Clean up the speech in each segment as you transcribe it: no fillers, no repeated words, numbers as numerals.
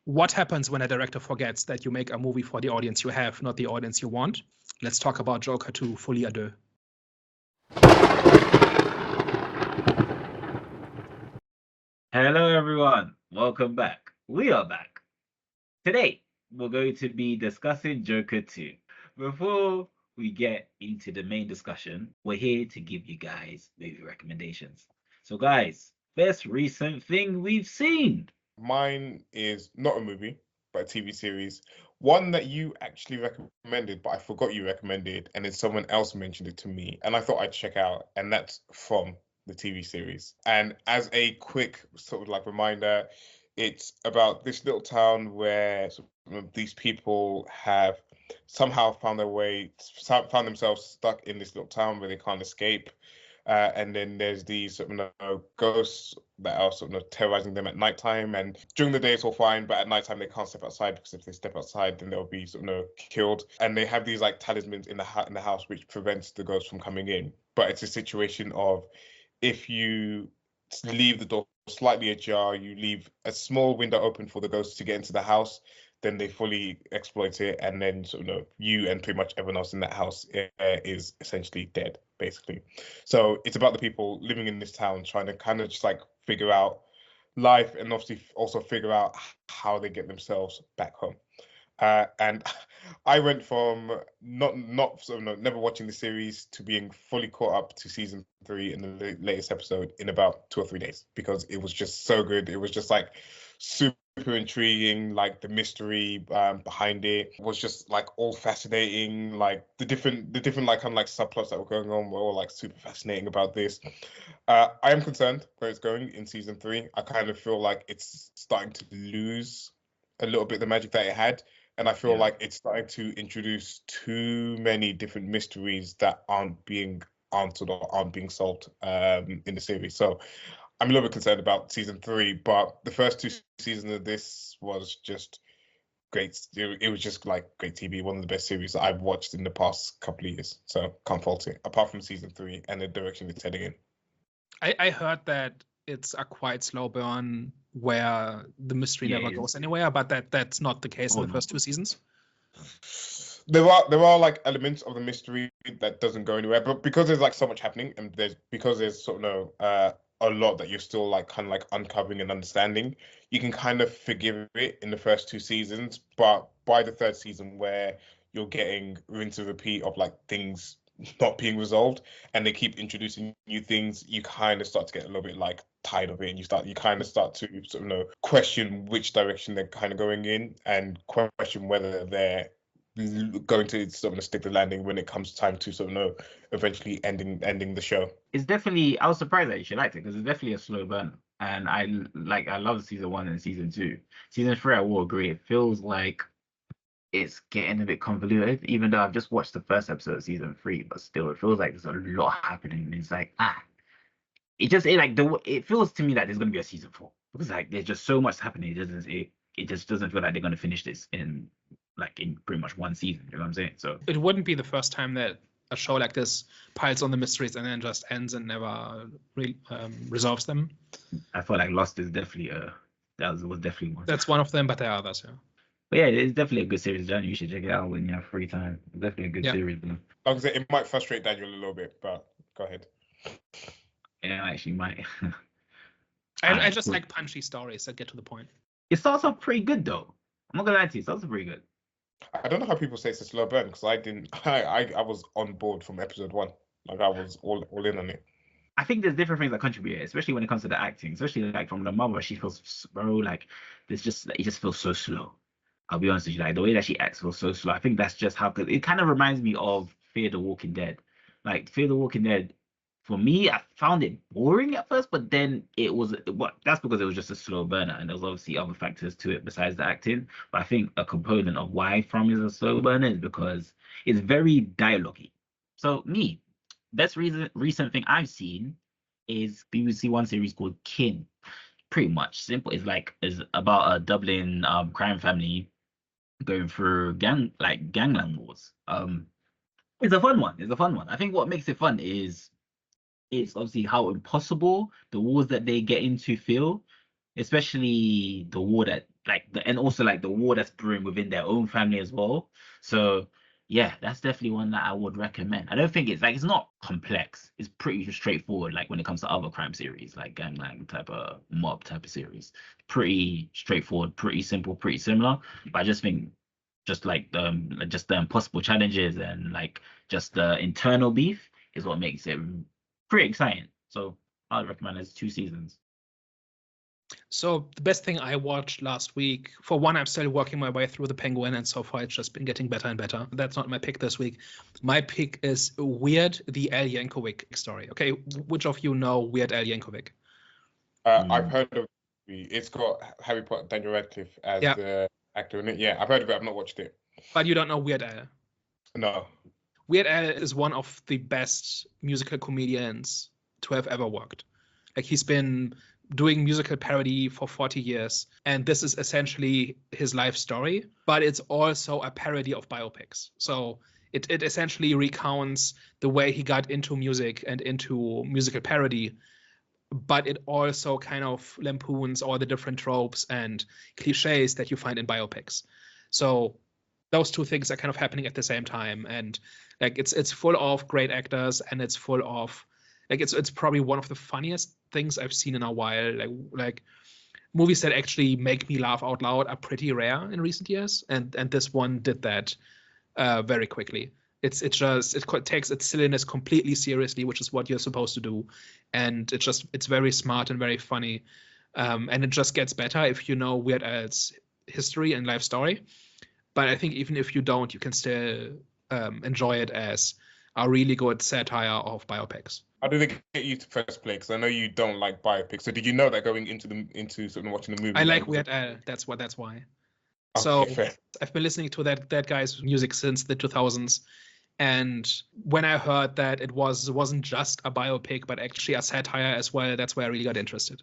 What happens when a director forgets that you make a movie for the audience you have, not the audience you want? Let's talk about Joker 2, Folie A Deux. Hello everyone, welcome back. We are back. Today, we're going to be discussing Joker 2. Before we get into the main discussion, we're here to give you guys movie recommendations. So guys, best recent thing we've seen. Mine is not a movie, but a TV series. One that you actually recommended, but I forgot you recommended, and then someone else mentioned it to me, and I thought I'd check out, and that's From, the TV series. And as a quick sort of like reminder, it's about this little town where these people have somehow found themselves stuck in this little town where they can't escape. And then there's these ghosts that are terrorizing them at nighttime. And during the day it's all fine, but at nighttime they can't step outside because if they step outside, then they'll be killed. And they have these like talismans in the house which prevents the ghosts from coming in. But it's a situation of if you leave the door slightly ajar, you leave a small window open for the ghosts to get into the house, then they fully exploit it, and then you and pretty much everyone else in that house is essentially dead, basically. So it's about the people living in this town trying to kind of just like figure out life and obviously also figure out how they get themselves back home. And I went from never watching the series to being fully caught up to season 3 in the latest episode in about 2 or 3 days because it was just so good. It was just like super intriguing, like the mystery behind it was just like all fascinating. Like the different like kind of like subplots that were going on were all like super fascinating about this. I am concerned where it's going in season 3. I kind of feel like it's starting to lose a little bit the magic that it had. And I feel like it's starting to introduce too many different mysteries that aren't being answered or aren't being solved in the series. So I'm a little bit concerned about season 3, but the first 2 seasons of this was just great. It was just like great TV, one of the best series that I've watched in the past couple of years. So can't fault it, apart from season 3 and the direction it's heading in. I heard that it's a quite slow burn where the mystery never goes anywhere, but that's not the case in the first 2 seasons. There are like elements of the mystery that doesn't go anywhere, but because there's like so much happening and there's a lot that you're still like kind of like uncovering and understanding, you can kind of forgive it in the first 2 seasons, but by the 3rd season where you're getting rinse and repeat of like things not being resolved and they keep introducing new things, you kind of start to get a little bit like tired of it, and you kind of start to question which direction they're kind of going in and question whether they're going to stick the landing when it comes time to eventually ending the show. It's definitely, I was surprised that you liked it because it's definitely a slow burn, and I love season 1 and season 2. Season 3 I will agree, it feels like it's getting a bit convoluted, even though I've just watched the first episode of season 3, but still it feels like there's a lot happening. It's like it feels to me like there's gonna be a season 4 because like there's just so much happening. It just doesn't feel like they're gonna finish this in pretty much 1 season. You know what I'm saying? So it wouldn't be the first time that a show like this piles on the mysteries and then just ends and never resolves them. I feel like Lost is definitely was definitely one. That's one of them, but there are others, yeah. But yeah, it's definitely a good series, Daniel. You should check it out when you have free time. It's definitely a good series. Like I said, it might frustrate Daniel a little bit, but go ahead. Yeah, I actually might. I just like punchy stories that get to the point. It starts off pretty good though. I'm not gonna lie to you, it starts off pretty good. I don't know how people say it's a slow burn because I was on board from episode 1. Like I was all in on it. I think there's different things that contribute, especially when it comes to the acting, especially like from the mother. She feels it just feels so slow. I'll be honest with you, like the way that she acts feels so slow. I think that's just how it kind of reminds me of Fear the Walking Dead. Like Fear the Walking Dead, for me, I found it boring at first, but then that's because it was just a slow burner, and there's obviously other factors to it besides the acting. But I think a component of why From is a slow burner is because it's very dialogue-y. So best recent thing I've seen is BBC One series called Kin. Pretty much simple. It's about a Dublin crime family going through gangland wars. It's a fun one. I think what makes it fun is it's obviously how impossible the wars that they get into feel, especially the war that and also like the war that's brewing within their own family as well. So yeah, that's definitely one that I would recommend. I don't think it's not complex. It's pretty straightforward. Like when it comes to other crime series, like gangland type of mob type of series, pretty straightforward, pretty simple, pretty similar. But I just think just the impossible challenges and like just the internal beef is what makes it pretty exciting. So I would recommend it's 2 seasons. So the best thing I watched last week, for one, I'm still working my way through The Penguin, and so far it's just been getting better and better. That's not my pick this week. My pick is Weird, the Al Yankovic story. Okay, which of you know Weird Al Yankovic? I've heard of it. It's got Harry Potter, Daniel Radcliffe as the actor in it. Yeah, I've heard of it. I've not watched it. But you don't know Weird Al? No. Weird Al is one of the best musical comedians to have ever worked. Like, he's been doing musical parody for 40 years, and this is essentially his life story, but it's also a parody of biopics. So it essentially recounts the way he got into music and into musical parody, but it also kind of lampoons all the different tropes and cliches that you find in biopics. So those two things are kind of happening at the same time, and like it's full of great actors, and it's full of like it's probably one of the funniest things I've seen in a while. Like movies that actually make me laugh out loud are pretty rare in recent years, and this one did that very quickly. It takes its silliness completely seriously, which is what you're supposed to do, and it's very smart and very funny, and it just gets better if you know Weird Al's history and life story. But I think even if you don't, you can still enjoy it as a really good satire of biopics. How did it get you to first play? Because I know you don't like biopics. So did you know that going into sort of watching the movie? I like Weird Al. That's why. Okay, So fair. I've been listening to that guy's music since the 2000s, and when I heard that it wasn't just a biopic but actually a satire as well, that's where I really got interested.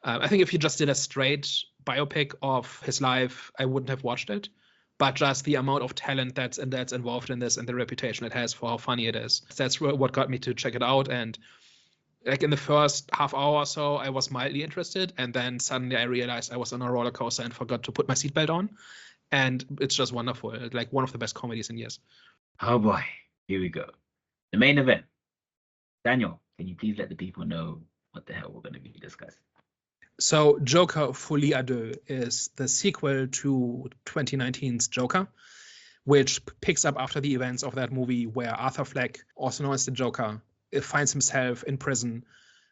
I think if you just did a straight biopic of his life, I wouldn't have watched it. But just the amount of talent that's involved in this and the reputation it has for how funny it is, that's what got me to check it out. And like in the first half hour or so, I was mildly interested, and then suddenly I realized I was on a roller coaster and forgot to put my seatbelt on. And it's just wonderful, like one of the best comedies in years. Oh boy, here we go. The main event. Daniel, can you please let the people know what the hell we're going to be discussing? So Joker Folie A Deux is the sequel to 2019's Joker, which picks up after the events of that movie where Arthur Fleck, also known as the Joker, finds himself in prison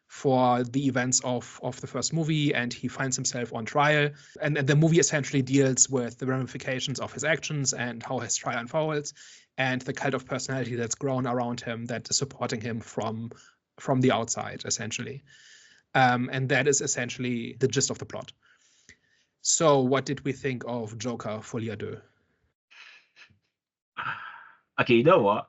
for the events of the first movie, and he finds himself on trial. And the movie essentially deals with the ramifications of his actions and how his trial unfolds, and the cult of personality that's grown around him that is supporting him from the outside, essentially. And that is essentially the gist of the plot. So what did we think of Joker Folie A Deux? Okay, you know what?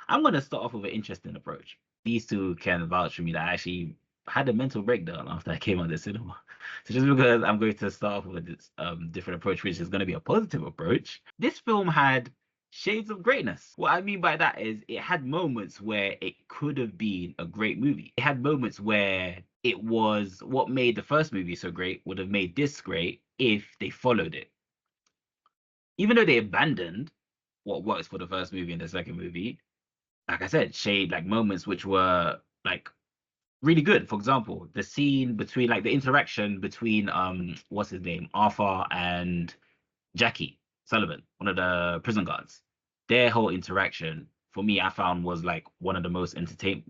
I'm going to start off with an interesting approach. These two can vouch for me that I actually had a mental breakdown after I came out of the cinema. So just because I'm going to start off with this different approach, which is going to be a positive approach, this film had shades of greatness. What I mean by that is it had moments where it could have been a great movie. It had moments where it was what made the first movie so great would have made this great if they followed it. Even though they abandoned what works for the first movie and the second movie, like I said, shade like moments which were like really good. For example, the scene between like the interaction between what's his name, Arthur and Jackie Sullivan, one of the prison guards. Their whole interaction for me, I found was like one of the most entertaining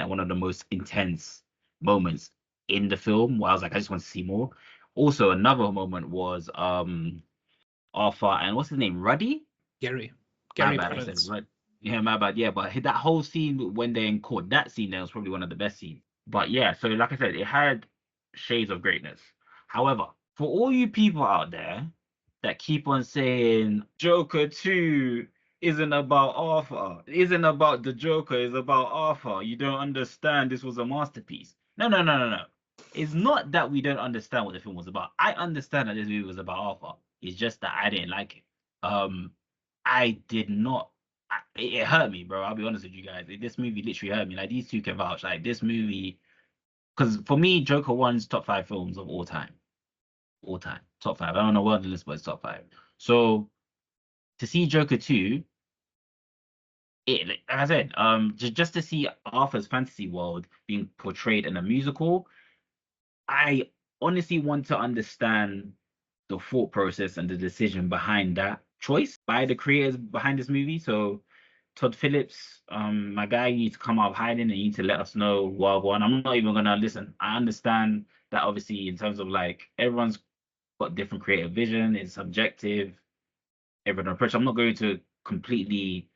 and one of the most intense moments in the film. Where I was like, I just want to see more. Also, another moment was Arthur and what's his name, Ruddy? Gary My bad, I Paddles. said Rud. Yeah, my bad. Yeah, but that whole scene when they're in court, that scene there was probably one of the best scenes. But yeah, so like I said, it had shades of greatness. However, for all you people out there that keep on saying Joker 2 isn't about Arthur, it isn't about the Joker, it's about Arthur. You don't understand, this was a masterpiece. No. It's not that we don't understand what the film was about. I understand that this movie was about Arthur. It's just that I didn't like it. I did not. It hurt me, bro. I'll be honest with you guys. This movie literally hurt me. Like, these two can vouch. Like, this movie, because for me, Joker 1's top 5 films of all time. all time, top 5. I don't know what the list, but it's top 5. So to see Joker 2, like I said, just to see Arthur's fantasy world being portrayed in a musical, I honestly want to understand the thought process and the decision behind that choice by the creators behind this movie. So Todd Phillips, my guy, you need to come out of hiding and you need to let us know what one. I'm not even gonna listen. I understand that obviously in terms of like everyone's got different creative vision, it's subjective, everyone approach. I'm not going to completely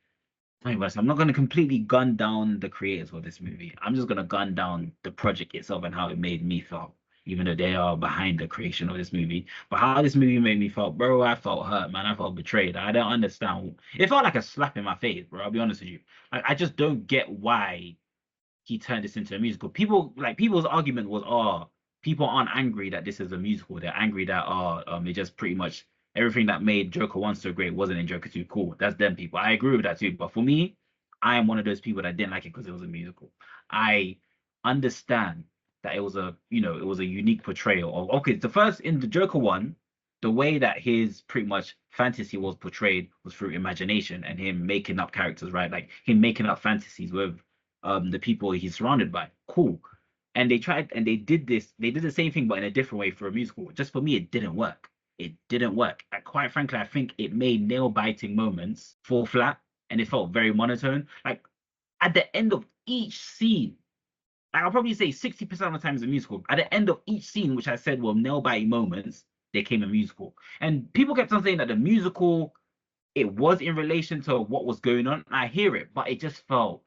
I'm not going to completely gun down the creators of this movie. I'm just going to gun down the project itself and how it made me feel, even though they are behind the creation of this movie. But how this movie made me feel, bro, I felt hurt, man. I felt betrayed. I don't understand. It felt like a slap in my face, bro. I'll be honest with you. Like, I just don't get why he turned this into a musical. People's argument was, oh, people aren't angry that this is a musical. They're angry that it just pretty much everything that made Joker 1 so great wasn't in Joker 2. Cool. That's them people. I agree with that too. But for me, I am one of those people that didn't like it because it was a musical. I understand that it was a unique portrayal of okay, the first in the Joker 1, the way that his pretty much fantasy was portrayed was through imagination and him making up characters, right? Like him making up fantasies with the people he's surrounded by. Cool. And they did the same thing, but in a different way for a musical. Just for me, it didn't work. It didn't work. Quite frankly, I think it made nail biting moments fall flat and it felt very monotone. Like at the end of each scene, like, I'll probably say 60% of the time is a musical. At the end of each scene, which I said were nail biting moments, they came a musical. And people kept on saying that the musical, it was in relation to what was going on. I hear it, but it felt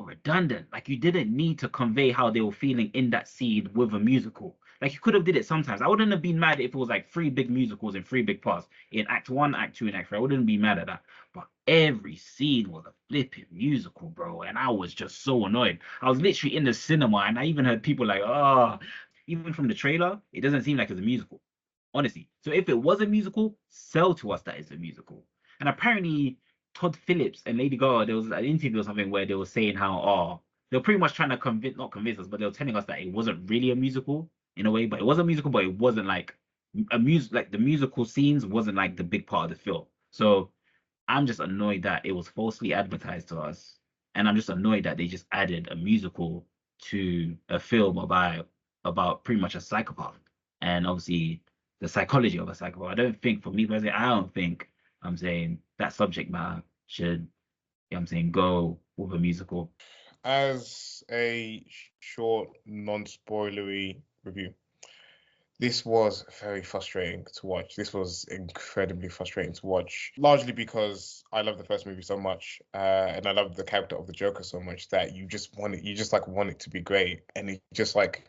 redundant. Like you didn't need to convey how they were feeling in that scene with a musical. Like you could have did it sometimes. I wouldn't have been mad if it was like 3 big musicals in 3 big parts in Act 1, Act 2, and Act 3. I wouldn't be mad at that. But every scene was a flipping musical, bro. And I was just so annoyed. I was literally in the cinema and I even heard people like, oh, even from the trailer, it doesn't seem like it's a musical. Honestly. So if it was a musical, sell to us that it's a musical. And apparently Todd Phillips and Lady Gaga, there was an interview or something where they were saying how, they're pretty much trying to not convince us, but they were telling us that it wasn't really a musical in a way, but it was a musical, but it wasn't like like the musical scenes wasn't like the big part of the film. So I'm just annoyed that it was falsely advertised to us, and I'm just annoyed that they just added a musical to a film about pretty much a psychopath, and obviously the psychology of a psychopath. I don't think, for me personally, I don't think I'm saying that subject matter should, I'm saying, go with a musical. As a short, non-spoilery review, this was very frustrating to watch. This was incredibly frustrating to watch, largely because I love the first movie so much, and I love the character of the Joker so much that you just want it to be great, and it just like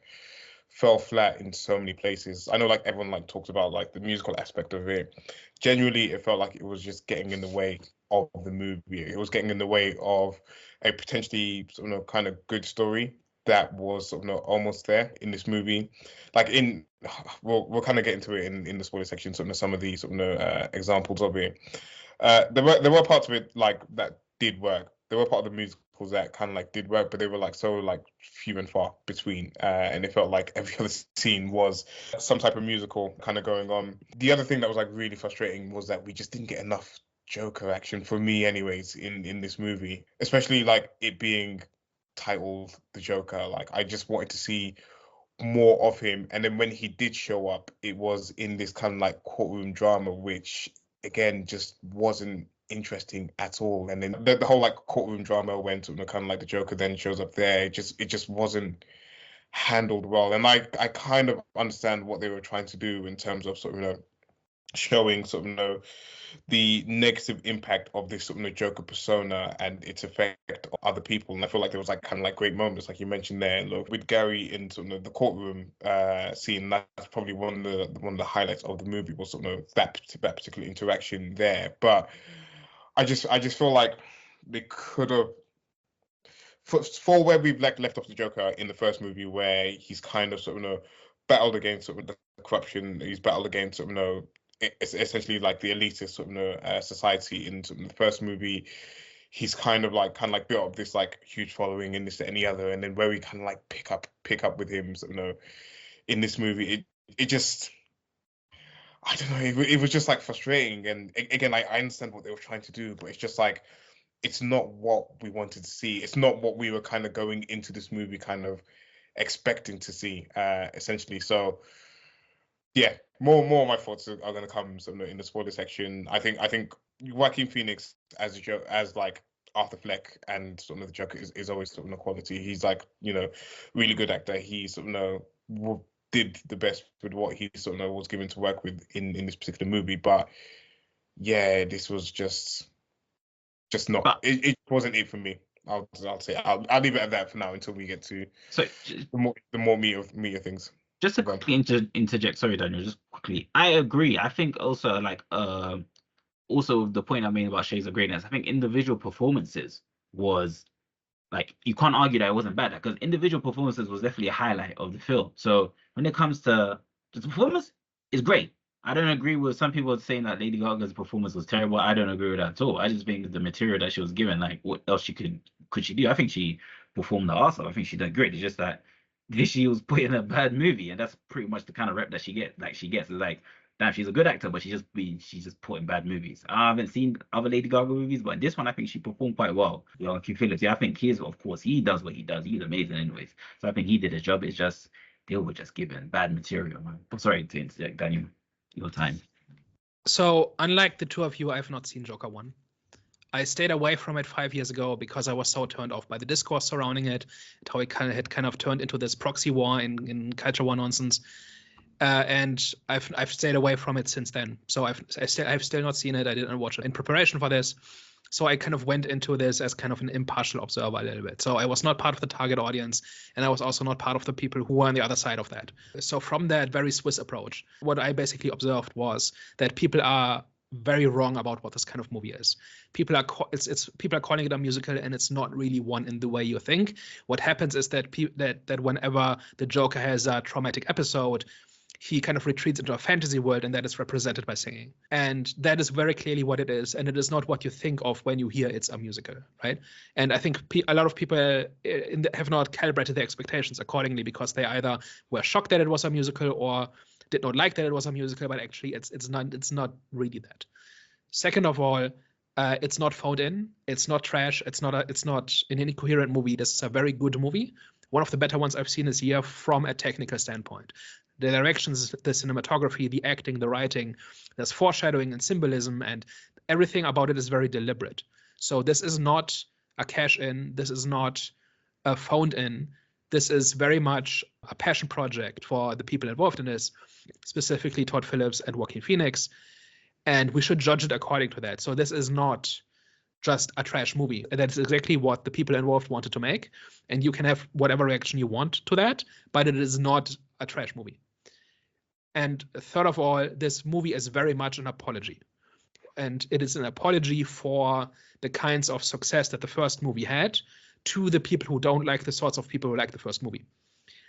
fell flat in so many places. I know like everyone like talks about like the musical aspect of it. Genuinely, it felt like it was just getting in the way of the movie. It was getting in the way of a potentially kind of good story that was almost there in this movie. Like we'll kind of get into it in the spoiler section. Some of the examples of it. There were parts of it like that did work. There were part of the musicals that kind of like did work, but they were like so like few and far between, and it felt like every other scene was some type of musical kind of going on. The other thing that was like really frustrating was that we just didn't get enough Joker action, for me anyways, in this movie, especially like it being titled The Joker. Like I just wanted to see more of him, and then when he did show up, it was in this kind of like courtroom drama, which again just wasn't interesting at all. And then the whole like courtroom drama when kind of like the Joker then shows up there, it just wasn't handled well. And I kind of understand what they were trying to do in terms of showing the negative impact of this Joker persona and its effect on other people. And I feel like there was like kind of like great moments, like you mentioned there. Look, with Gary in the courtroom scene, that's probably one of the highlights of the movie was that particular interaction there. But I just feel like they could have for where we've left off the Joker in the first movie, where he's kind of battled against the corruption, he's battled against it's essentially like the elitist society in the first movie. He's kind of like built up this like huge following in this and the other, and then where we kind of like pick up with him in this movie, it just I don't know. It was just like frustrating, and again, I understand what they were trying to do, but it's just like it's not what we wanted to see. It's not what we were kind of going into this movie kind of expecting to see, essentially. So yeah, more of my thoughts are going to come in the spoiler section. I think Joaquin Phoenix as a joke, as like Arthur Fleck and sort of the Joker is always sort of a quality. He's like, really good actor. He sort of did the best with what he sort of was given to work with in this particular movie. But yeah, this was just not. But It wasn't it for me. I'll say I'll leave it at that for now until we get to so the more meat of things. just to quickly interject, sorry, Daniel, just quickly. I agree. I think also like also the point I made about Shades of Greatness, I think individual performances was like you can't argue that it wasn't bad because individual performances was definitely a highlight of the film. So when it comes to the performance, it's great. I don't agree with some people saying that Lady Gaga's performance was terrible. I don't agree with that at all. I just think the material that she was given, like what else could she do? I think she performed the arse off. I think she did great. It's just that she was put in a bad movie, and that's pretty much the kind of rep that she gets. Like she gets is like, damn, she's a good actor, but she's just put in bad movies. I haven't seen other Lady Gaga movies, but in this one, I think she performed quite well. Joaquin Phoenix, yeah, I think of course, he does what he does. He's amazing, anyways. So I think he did his job. It's just they were just given bad material, man. I'm sorry to interject, Daniel. Your time. So, unlike the two of you, I have not seen Joker 1. I stayed away from it 5 years ago because I was so turned off by the discourse surrounding it, how it had kind of turned into this proxy war in culture war nonsense. And I've stayed away from it since then. So I've still not seen it. I didn't watch it in preparation for this. So I kind of went into this as kind of an impartial observer a little bit. So I was not part of the target audience, and I was also not part of the people who were on the other side of that. So from that very Swiss approach, what I basically observed was that people are very wrong about what this kind of movie is. People are calling it a musical, and it's not really one in the way you think. What happens is that that whenever the Joker has a traumatic episode, he kind of retreats into a fantasy world, and that is represented by singing. And that is very clearly what it is. And it is not what you think of when you hear it's a musical, right? And I think a lot of people have not calibrated their expectations accordingly because they either were shocked that it was a musical or did not like that it was a musical, but actually it's not really that. Second of all, it's not phoned in. It's not trash. It's not an incoherent movie. This is a very good movie. One of the better ones I've seen this year from a technical standpoint. The directions, the cinematography, the acting, the writing, there's foreshadowing and symbolism, and everything about it is very deliberate. So this is not a cash in. This is not a phoned in. This is very much a passion project for the people involved in this, specifically Todd Phillips and Joaquin Phoenix, and we should judge it according to that. So this is not just a trash movie. That's exactly what the people involved wanted to make, and you can have whatever reaction you want to that, but it is not a trash movie. And third of all, this movie is very much an apology. And it is an apology for the kinds of success that the first movie had to the people who don't like the sorts of people who like the first movie.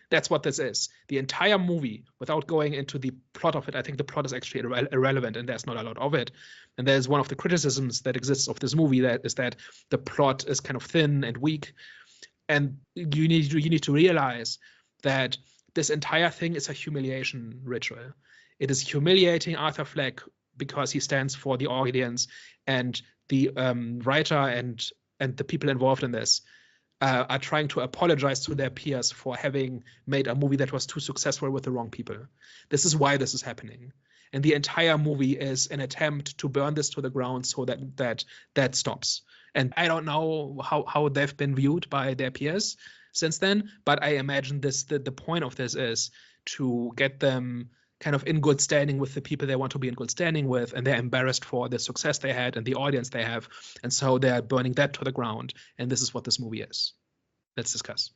That's what this is. The entire movie, without going into the plot of it, I think the plot is actually irrelevant and there's not a lot of it. And there's one of the criticisms that exists of this movie that is that the plot is kind of thin and weak. And you need to realize that this entire thing is a humiliation ritual. It is humiliating Arthur Fleck because he stands for the audience, and the writer and the people involved in this are trying to apologize to their peers for having made a movie that was too successful with the wrong people. This is why this is happening. And the entire movie is an attempt to burn this to the ground so that stops. And I don't know how they've been viewed by their peers since then, but I imagine the point of this is to get them kind of in good standing with the people they want to be in good standing with, and they're embarrassed for the success they had and the audience they have, and so they're burning that to the ground, and this is what this movie is. Let's discuss.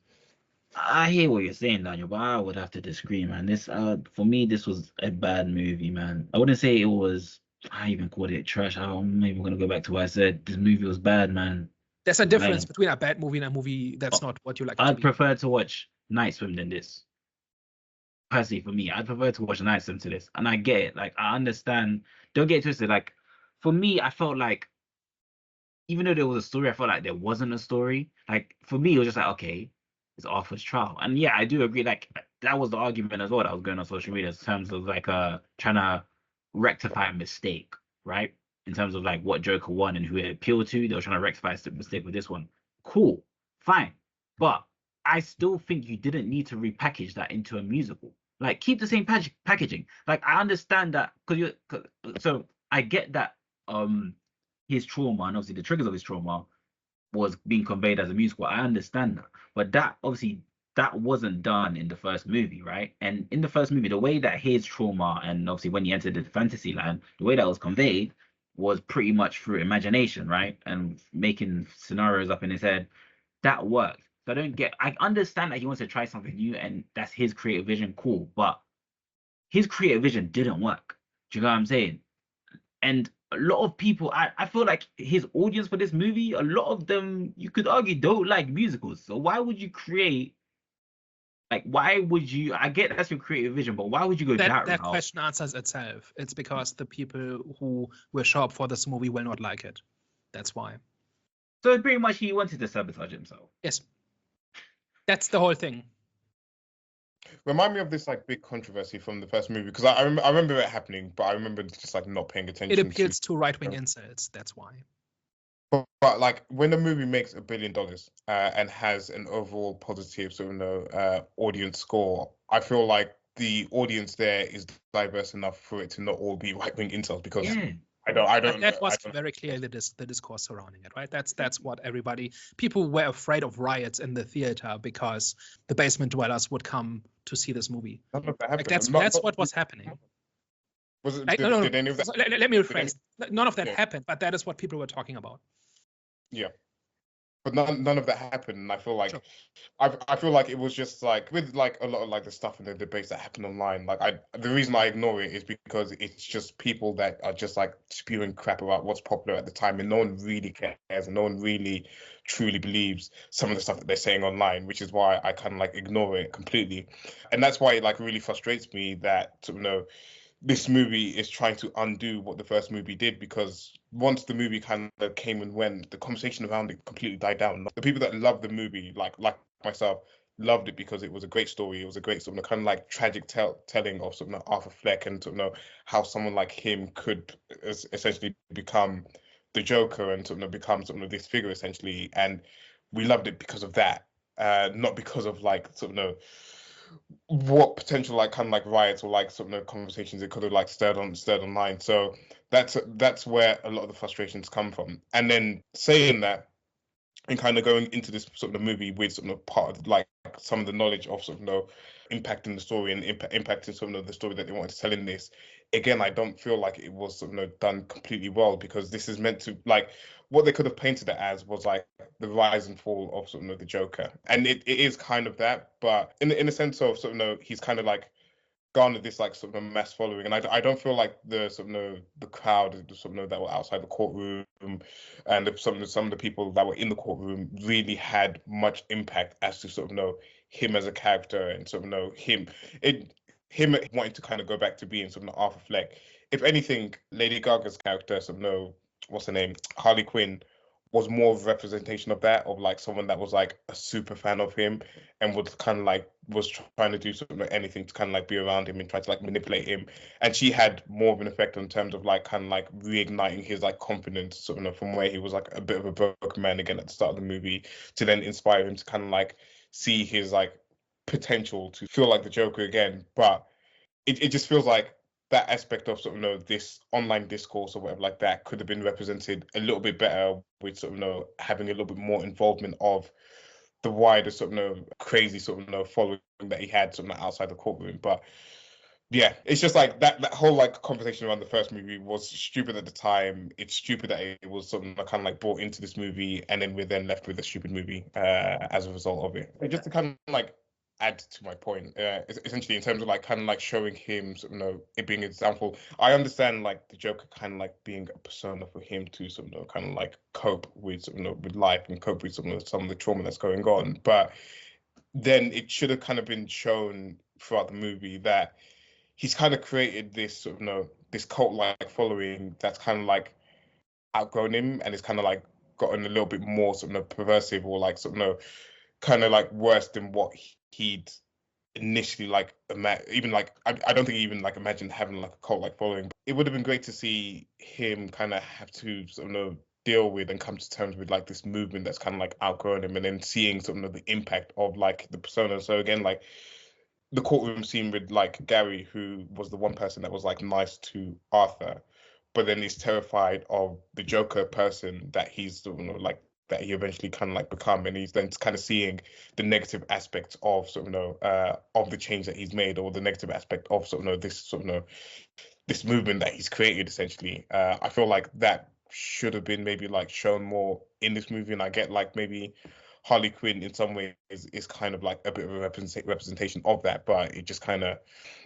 I hear what you're saying, Daniel, but I would have to disagree, man. This for me, this was a bad movie, man. I wouldn't say it was, I even called it trash. I'm not even gonna go back to what I said. This movie was bad, man. There's a difference between a bad movie and a movie that's not what you like. I'd prefer to watch Night Swim than this. Personally, for me, I'd prefer to watch Night Swim to this. And I get it. Like, I understand. Don't get it twisted. Like, for me, I felt like, even though there was a story, I felt like there wasn't a story. Like, for me, it was just like, okay, it's Arthur's trial. And yeah, I do agree. Like, that was the argument as well that was going on social media in terms of, like, trying to rectify a mistake, right? In terms of like what Joker won and who it appealed to, they were trying to rectify a mistake with this one. Cool, fine, but I still think you didn't need to repackage that into a musical. Like, keep the same packaging. Like, I understand that so I get that his trauma and obviously the triggers of his trauma was being conveyed as a musical. I understand that, but that obviously that wasn't done in the first movie, right? And in the first movie, the way that his trauma and obviously when he entered the fantasy land, the way that was conveyed was pretty much through imagination, right? And making scenarios up in his head. That worked. So I understand that he wants to try something new and that's his creative vision, cool, but his creative vision didn't work. Do you know what I'm saying? And a lot of people, I feel like his audience for this movie, a lot of them, you could argue, don't like musicals. So why would you create, like, why would you, I get that's your creative vision, but why would you go that That route? question answers itself. It's because the people who will show up for this movie will not like it. That's why. So pretty much he wanted to sabotage himself. Yes. That's the whole thing. Remind me of this like big controversy from the first movie, because I remember it happening, but I remember just like not paying attention. It appeals to right-wing incels. That's why. But like when the movie makes $1 billion and has an overall positive sort of audience score, I feel like the audience there is diverse enough for it to not all be right-wing incels, because I don't. That was very clearly the discourse surrounding it, right? That's what people were afraid of riots in the theater because the basement dwellers would come to see this movie. None of that happened. Like that's what was happening. Was it? Did any of that? Let me rephrase. None of that happened, but that is what people were talking about. Yeah. But none of that happened, and I feel like I feel like it was just like with like a lot of like the stuff in the debates that happen online. Like the reason I ignore it is because it's just people that are just like spewing crap about what's popular at the time, and no one really cares, and no one really truly believes some of the stuff that they're saying online, which is why I kind of like ignore it completely, and that's why it like really frustrates me that this movie is trying to undo what the first movie did, because once the movie kind of came and went, the conversation around it completely died down. The people that loved the movie, like myself, loved it because it was a great story. It was a great sort of kind of like tragic telling of sort of Arthur Fleck, and sort of how someone like him could essentially become the Joker and sort of become sort of this figure essentially. And we loved it because of that, not because of like sort of what potential like kind of like riots or like sort of conversations it could have like stirred online. So that's where a lot of the frustrations come from. And then saying that and kind of going into this sort of movie with sort of part of like some of the knowledge of sort of impacting the story and impacting sort of the story that they wanted to tell in this. Again, I don't feel like it was sort of done completely well, because this is meant to like what they could have painted it as was like the rise and fall of sort of the Joker, and it is kind of that, but in the sense of sort of he's kind of like garnered this like sort of mass following, and I don't feel like the sort of the crowd sort of that were outside the courtroom and some of the people that were in the courtroom really had much impact as to sort of him as a character, and sort of him wanting to kind of go back to being sort of Arthur Fleck. If anything, Lady Gaga's character, sort of what's her name, Harley Quinn, was more of a representation of that, of like someone that was like a super fan of him and was kind of like was trying to do something like anything to kind of like be around him and try to like manipulate him. And she had more of an effect in terms of like kind of like reigniting his like confidence, sort of from where he was like a bit of a broken man again at the start of the movie, to then inspire him to kind of like see his like potential to feel like the Joker again. But it just feels like that aspect of sort of this online discourse or whatever like that could have been represented a little bit better, with sort of having a little bit more involvement of the wider sort of crazy sort of following that he had sort of outside the courtroom. But yeah, it's just like that whole like conversation around the first movie was stupid at the time. It's stupid that it was sort of kind of like brought into this movie, and then we're then left with a stupid movie as a result of it. Just to kind of like add to my point, essentially in terms of like kind of like showing him sort of it being an example. I understand like the Joker kind of like being a persona for him to sort of kind of like cope with sort of with life and cope with some of the trauma that's going on, but then it should have kind of been shown throughout the movie that he's kind of created this sort of this cult like following that's kind of like outgrown him, and it's kind of like gotten a little bit more sort of perversive, or like sort of kind of like worse than what he'd initially like even like I don't think he even like imagined having like a cult like following. But it would have been great to see him kind of have to sort of deal with and come to terms with like this movement that's kind of like outgrown him, and then seeing sort of the impact of like the persona. So again, like the courtroom scene with like Gary, who was the one person that was like nice to Arthur, but then he's terrified of the Joker person that he's like that he eventually kind of like become, and he's then kind of seeing the negative aspects of sort of of the change that he's made, or the negative aspect of sort of this sort of this movement that he's created essentially. I feel like that should have been maybe like shown more in this movie, and I get like maybe Harley Quinn in some ways is kind of like a bit of a representation of that, but it just kind of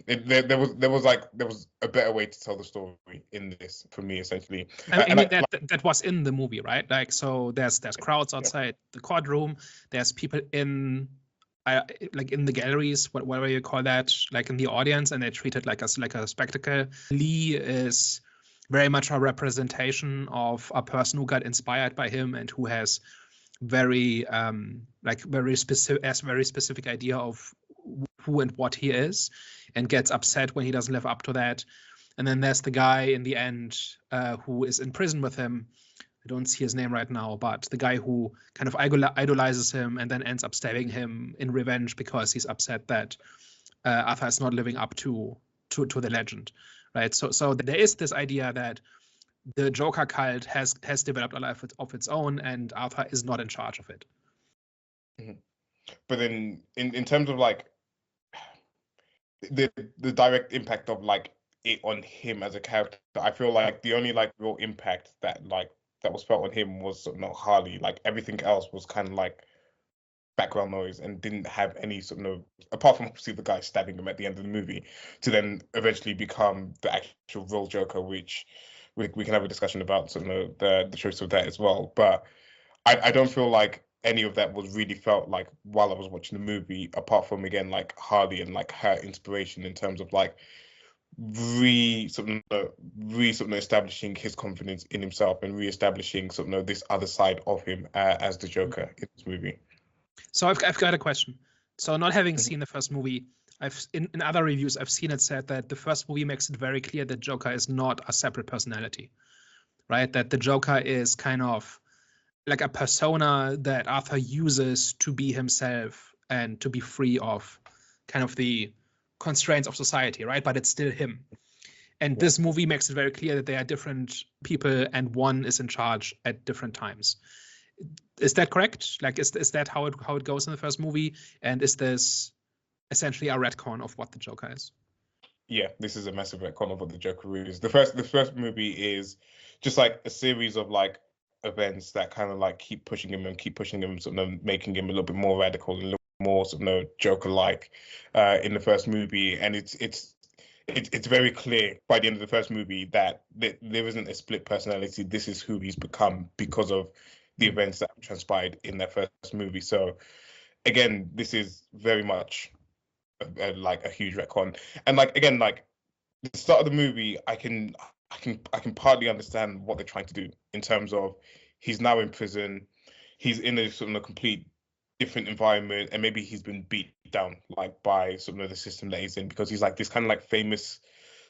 there was a better way to tell the story in this for me essentially. I mean that was in the movie, right? Like, so there's crowds outside the courtroom, there's people in like in the galleries, whatever you call that, like in the audience, and they treat it like a spectacle. Lee is very much a representation of a person who got inspired by him and who has very specific idea of who and what he is, and gets upset when he doesn't live up to that. And then there's the guy in the end who is in prison with him. I don't see his name right now, but the guy who kind of idolizes him and then ends up stabbing him in revenge because he's upset that Arthur is not living up to the legend, right? So there is this idea that the Joker cult has developed a life of its own, and Arthur is not in charge of it. Mm-hmm. But then, in terms of like the direct impact of like it on him as a character, I feel like the only like real impact that was felt on him was sort of Harley. Like everything else was kind of like background noise and didn't have any sort of apart from obviously the guy stabbing him at the end of the movie, to then eventually become the actual real Joker, which we can have a discussion about sort of the choice of that as well. But I don't feel like any of that was really felt like while I was watching the movie, apart from again like Harley and like her inspiration in terms of like establishing his confidence in himself and re-establishing sort of this other side of him as the Joker in this movie. So I've got a question. So not having seen the first movie, in other reviews I've seen it said that the first movie makes it very clear that Joker is not a separate personality, right? That the Joker is kind of like a persona that Arthur uses to be himself and to be free of kind of the constraints of society, right? But it's still him. And this movie makes it very clear that they are different people and one is in charge at different times. Is that correct? Like, is that how it goes in the first movie? And is this essentially a retcon of what the Joker is? Yeah, this is a massive retcon of what the Joker is. The first movie is just like a series of like events that kind of like keep pushing him, sort of making him a little bit more radical and a little more sort of Joker-like in the first movie. And it's very clear by the end of the first movie that there isn't a split personality. This is who he's become because of the events that transpired in that first movie. So again, this is very much like a huge retcon. And like again, like the start of the movie, I can partly understand what they're trying to do in terms of he's now in prison, he's in a sort of a complete different environment, and maybe he's been beat down like by sort of the system that he's in, because he's like this kind of like famous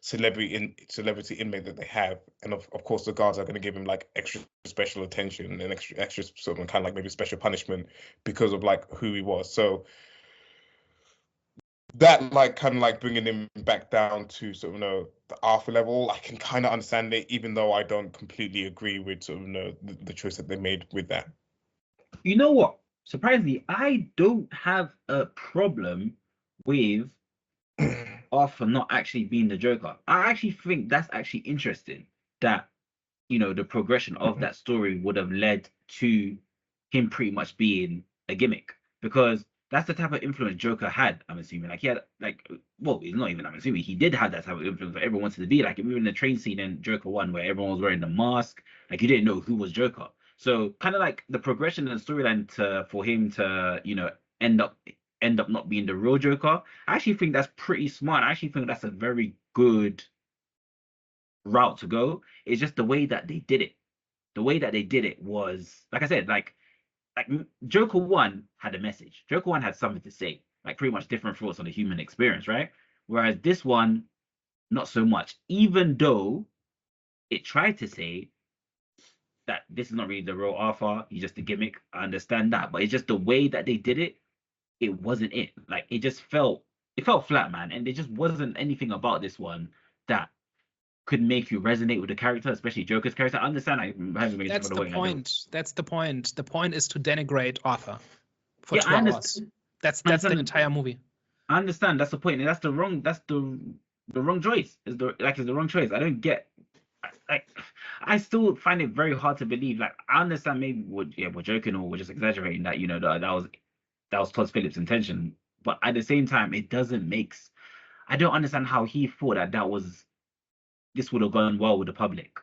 celebrity inmate that they have, and of course the guards are going to give him like extra special attention and extra sort of kind of like maybe special punishment because of like who he was. So that like kind of like bringing him back down to sort of the Arthur level, I can kind of understand it, even though I don't completely agree with sort of the choice that they made with that. You know what? Surprisingly, I don't have a problem with Arthur not actually being the Joker. I actually think that's actually interesting that, you know, the progression of that story would have led to him pretty much being a gimmick, because that's the type of influence Joker had. I'm assuming, like, he had, like, well, he's not even, I'm assuming he did have that type of influence that everyone wanted to be like. Even in the train scene in Joker 1 where everyone was wearing the mask, like, you didn't know who was Joker. So kind of like the progression and the storyline for him to, you know, end up not being the real Joker, I actually think that's pretty smart. I actually think that's a very good route to go. It's just the way that they did it. The way that they did it was, like I said, like Joker 1 had a message. Joker 1 had something to say. like pretty much different thoughts on the human experience, right? Whereas this one, not so much, even though it tried to say that this is not really the real Arthur, he's just a gimmick. I understand that, but it's just the way that they did it, it wasn't it. Like it felt flat, man, and there just wasn't anything about this one that could make you resonate with the character, especially Joker's character. I understand I haven't made That's the point. That's the point. The point is to denigrate Arthur for 2 hours. That's the entire movie. I understand that's the point, and that's the wrong choice. It's the wrong choice. I don't get, like, I still find it very hard to believe. Like, I understand maybe we're joking or we're just exaggerating that, you know, that was Todd Phillips' intention, but at the same time, it doesn't make. I don't understand how he thought this would have gone well with the public.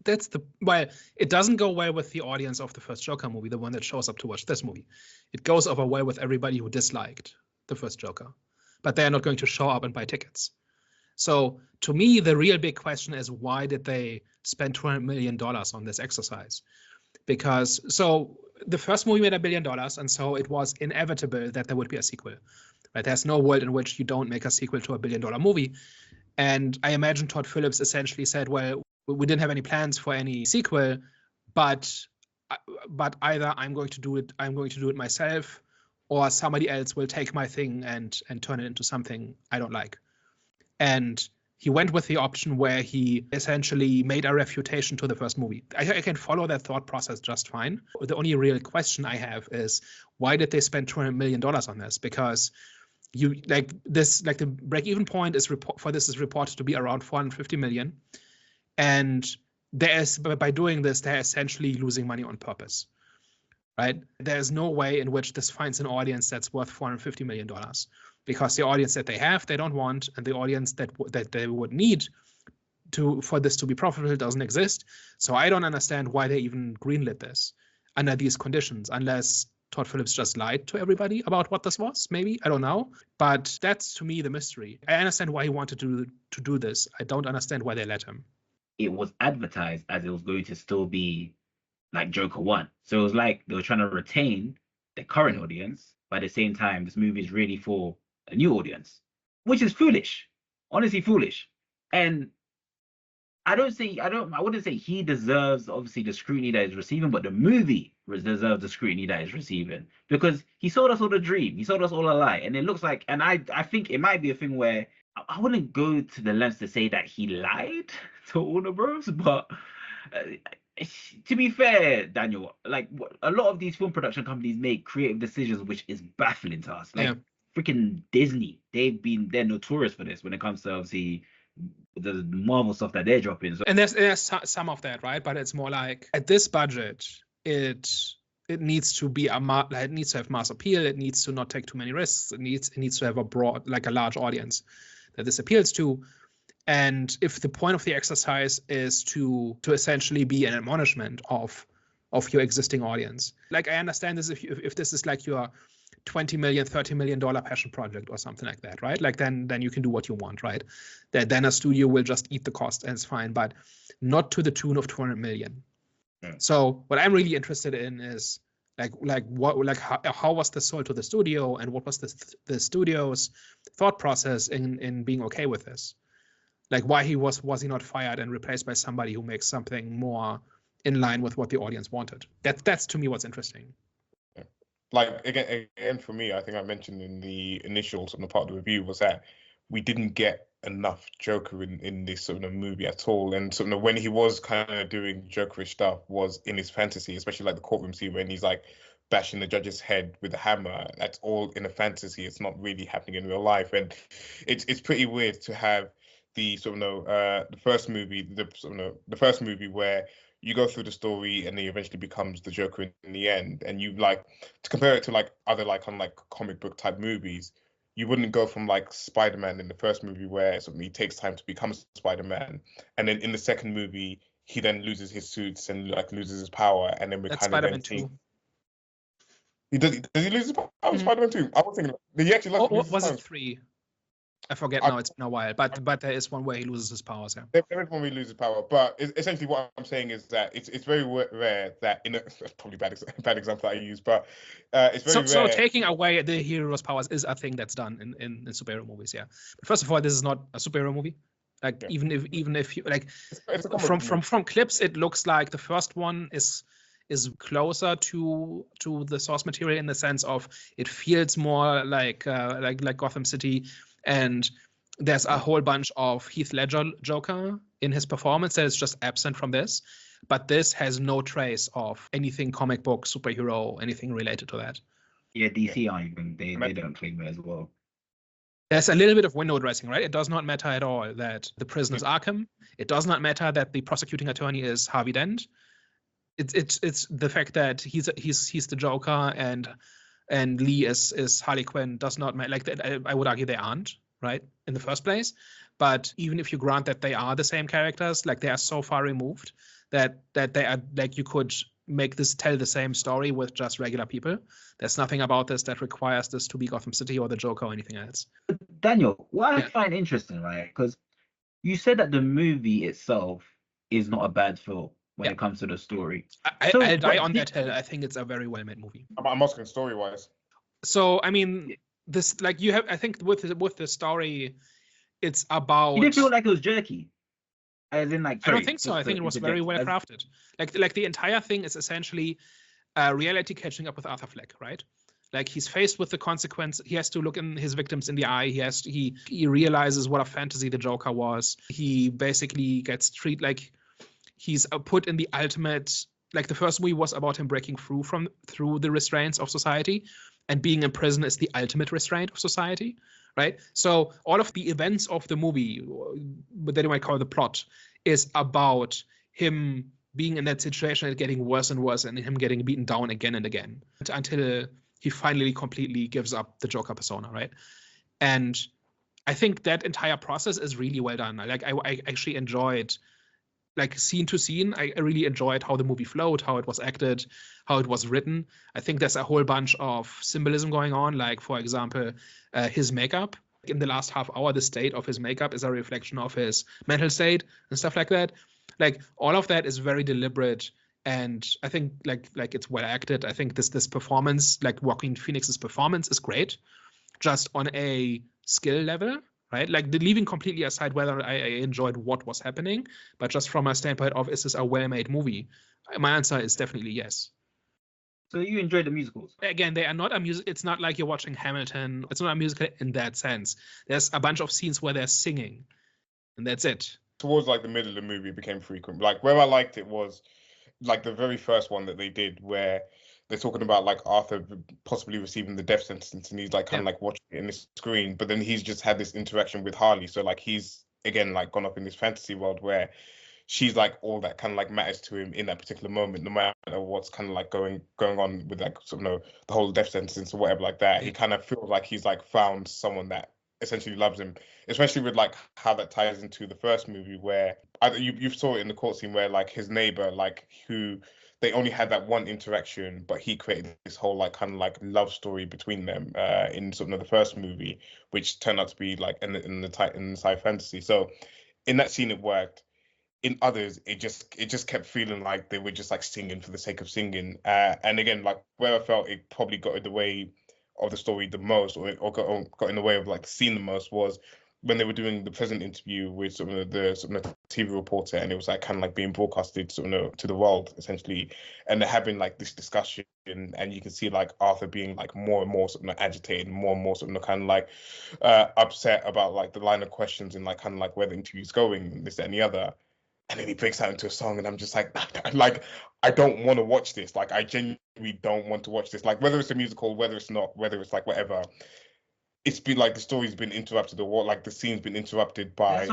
It doesn't go well with the audience of the first Joker movie, the one that shows up to watch this movie. It goes over well with everybody who disliked the first Joker, but they are not going to show up and buy tickets. So to me, the real big question is, why did they spend $200 million on this exercise? Because the first movie made $1 billion, and so it was inevitable that there would be a sequel. Right? There's no world in which you don't make a sequel to $1 billion movie. And I imagine Todd Phillips essentially said, well, we didn't have any plans for any sequel, but either I'm going to do it myself, or somebody else will take my thing and turn it into something I don't like. And he went with the option where he essentially made a refutation to the first movie. I can follow that thought process just fine. The only real question I have is, why did they spend $200 million on this? Because the break-even point is reported to be around $450 million, and by doing this, they're essentially losing money on purpose, right? There's no way in which this finds an audience that's worth $450 million, because the audience that they have, they don't want, and the audience that they would need for this to be profitable doesn't exist. So I don't understand why they even greenlit this under these conditions, unless Todd Phillips just lied to everybody about what this was, maybe. I don't know. But that's, to me, the mystery. I understand why he wanted to do this. I don't understand why they let him. It was advertised as it was going to still be like Joker 1. So it was like they were trying to retain the current audience, but at the same time, this movie is really for a new audience, which is foolish. Honestly, foolish. And I wouldn't say he deserves, obviously, the scrutiny that he's receiving, but the movie deserves the scrutiny that he's receiving, because he sold us all a dream. He sold us all a lie. And it looks like, and I think it might be a thing where I wouldn't go to the lengths to say that he lied to Warner Bros., but to be fair, Daniel, like, a lot of these film production companies make creative decisions, which is baffling to us. Like, freaking Disney, they're notorious for this when it comes to, obviously, the Marvel stuff that they're dropping. So. And there's some of that, right? But it's more like, at this budget, it needs to be it needs to have mass appeal. It needs to not take too many risks. It needs to have a large audience that this appeals to. And if the point of the exercise is to essentially be an admonishment of your existing audience, like, I understand this if this is like your $20 million, $30 million passion project or something like that, right? Like, then you can do what you want, right? Then a studio will just eat the cost and it's fine, but not to the tune of $200 million. Yeah. So what I'm really interested in is how was this sold to the studio, and what was the studio's thought process in being okay with this? Like, why was he not fired and replaced by somebody who makes something more in line with what the audience wanted? That's to me what's interesting. Like, again, for me, I think I mentioned in the initial sort of part of the review was that we didn't get enough Joker in this sort of movie at all. And sort of when he was kind of doing Jokerish stuff was in his fantasy, especially like the courtroom scene when he's like bashing the judge's head with a hammer. That's all in a fantasy. It's not really happening in real life. And it's pretty weird to have the sort of the first movie where you go through the story and he eventually becomes the Joker in the end. And you like to compare it to like other like kind of like comic book type movies. You wouldn't go from like Spider-Man in the first movie where he takes time to become Spider-Man, and then in the second movie he then loses his suits and like loses his power, and then we're kind Spider-Man of 2. Does he lose his power? Spider-Man 2. I was thinking he actually lost. Was it 3? I forget now. It's been a while, but there is one where he loses his powers. Yeah. There is one where he loses power, but essentially what I'm saying is that it's very rare that probably bad example I use, but it's very So rare. taking away the hero's powers is a thing that's done in superhero movies. Yeah. But first of all, this is not a superhero movie. Like even if you like, it's a from clips, it looks like the first one is closer to the source material in the sense of it feels more like Gotham City, and there's a whole bunch of Heath Ledger Joker in his performance that is just absent from this, but this has no trace of anything comic book, superhero, anything related to that. Yeah, DC aren't even, they don't claim it as well. There's a little bit of window dressing, right? It does not matter at all that the prison is Arkham. It does not matter that the prosecuting attorney is Harvey Dent. It's the fact that he's the Joker and Lee is Harley Quinn does not matter. Like that, I would argue they aren't, right, in the first place. But even if you grant that they are the same characters, like they are so far removed that they are, like, you could tell the same story with just regular people. There's nothing about this that requires this to be Gotham City or the Joker or anything else. Daniel, what I find interesting, right? Because you said that the movie itself is not a bad film when it comes to the story. I'll die on that hill. I think it's a very well-made movie. I'm asking story-wise. So I mean, this, like, you have, I think with the story, it's about. You didn't feel like it was jerky, as in, like, I don't think so. I think it was very well crafted. Like the entire thing is essentially reality catching up with Arthur Fleck, right? Like, he's faced with the consequence. He has to look in his victims in the eye. He realizes what a fantasy the Joker was. He basically gets treated like he's put in the ultimate. Like, the first movie was about him breaking through the restraints of society, and being in prison is the ultimate restraint of society, right? So all of the events of the movie, that you might call the plot, is about him being in that situation and getting worse and worse, and him getting beaten down again and again until he finally completely gives up the Joker persona, right? And I think that entire process is really well done. Like, I actually enjoyed, like, scene to scene, I really enjoyed how the movie flowed, how it was acted, how it was written. I think there's a whole bunch of symbolism going on. Like, for example, his makeup. In the last half hour, the state of his makeup is a reflection of his mental state and stuff like that. Like, all of that is very deliberate, and I think like it's well acted. I think this performance, like Joaquin Phoenix's performance, is great, just on a skill level, right? Like, leaving completely aside whether I enjoyed what was happening, but just from a standpoint of, is this a well-made movie? My answer is definitely yes. So you enjoyed the musicals? Again, they are not a music. It's not like you're watching Hamilton. It's not a musical in that sense. There's a bunch of scenes where they're singing, and that's it. Towards like the middle of the movie, it became frequent. Like, where I liked it was like the very first one that they did, where they're talking about like Arthur possibly receiving the death sentence, and he's like kind of like watching it in the screen, but then he's just had this interaction with Harley. So like he's again like gone up in this fantasy world where she's like all that kind of like matters to him in that particular moment, no matter what's kind of like going on with like sort of the whole death sentence or whatever like that. He kind of feels like he's like found someone that essentially loves him, especially with like how that ties into the first movie, where you saw it in the court scene where like his neighbor, like, who they only had that one interaction, but he created this whole like kind of like love story between them in sort of the first movie, which turned out to be like in the sci fantasy. So in that scene it worked. In others, it just kept feeling like they were just like singing for the sake of singing. And again, like where I felt it probably got in the way of the story the most, or got in the way of like the scene the most, was when they were doing the present interview with sort of the TV reporter, and it was like kind of like being broadcasted sort of to the world essentially, and they're having like this discussion, and you can see like Arthur being like more and more sort of agitated, more and more sort of kind of like upset about like the line of questions and like kind of like where the interview's going, this, that, and the other. And then he breaks out into a song, and I'm just like I don't want to watch this. Like, I genuinely don't want to watch this. Like, whether it's a musical, whether it's not, whether it's like whatever, it's been like the story's been interrupted, or like the scene's been interrupted by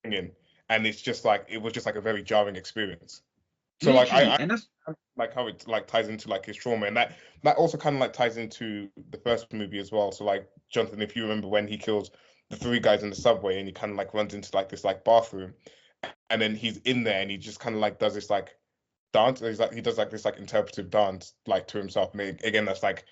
singing, and it's just like it was just like a very jarring experience. So like I like how it like ties into like his trauma, and that also kind of like ties into the first movie as well. So like, Jonathan, if you remember when he kills the three guys in the subway, and he kind of like runs into like this like bathroom. And then he's in there, and he just kind of like does this like dance. He does like this like interpretive dance like to himself. And again, that's like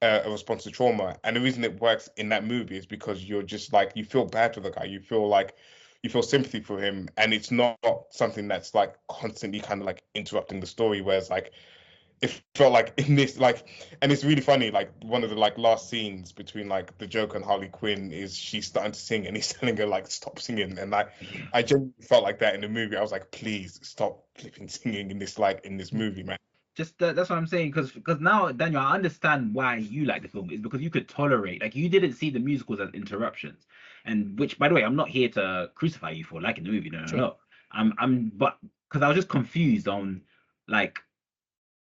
a response to trauma. And the reason it works in that movie is because you're just like, you feel bad for the guy. You feel sympathy for him, and it's not something that's like constantly kind of like interrupting the story. Whereas like it felt like in this like, and it's really funny. Like one of the like last scenes between like the Joker and Harley Quinn is she's starting to sing and he's telling her like stop singing, and like I genuinely felt like that in the movie. I was like, please stop flipping singing in this movie, man. Just that's what I'm saying, because now, Daniel, I understand why you like the film, is because you could tolerate, like, you didn't see the musicals as interruptions, and which, by the way, I'm not here to crucify you for liking the movie, no, Sure. no. But because I was just confused on, like,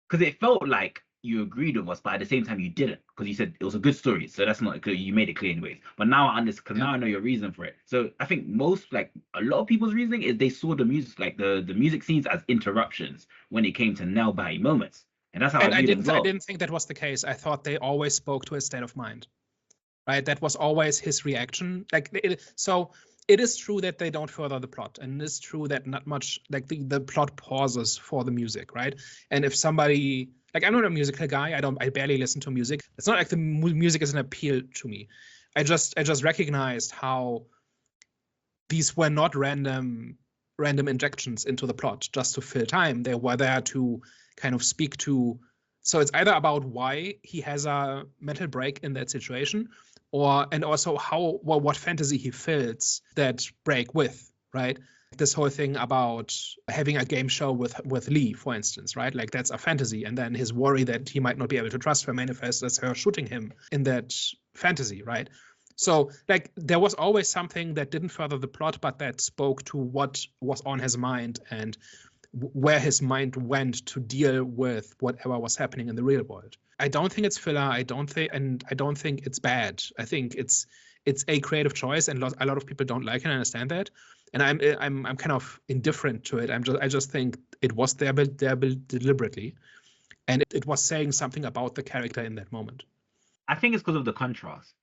because it felt like you agreed with us, but at the same time you didn't, because you said it was a good story. So that's not clear. You made it clear anyways. But now I understand, because now I know your reason for it. So I think a lot of people's reasoning is they saw the music, like the music scenes, as interruptions when it came to nail biting moments, and that's how And I viewed it as well. I didn't think that was the case. I thought they always spoke to his state of mind, right? That was always his reaction. So it is true that they don't further the plot, and it is true that not much, like the plot pauses for the music, right? And if somebody, like, I'm not a musical guy, I barely listen to music. It's not like the music is an appeal to me. I just recognized how these were not random injections into the plot just to fill time. They were there to kind of speak to. So it's either about why he has a mental break in that situation, and also what fantasy he fills that break with, right? This whole thing about having a game show with Lee, for instance, right? Like, that's a fantasy, and then his worry that he might not be able to trust her manifests as her shooting him in that fantasy, right? So, like, there was always something that didn't further the plot, but that spoke to what was on his mind and where his mind went to deal with whatever was happening in the real world. I don't think it's filler. I don't think it's bad. I think it's a creative choice, and a lot of people don't like it. And understand that, and I'm kind of indifferent to it. I just think it was there deliberately, and it was saying something about the character in that moment. I think it's because of the contrast,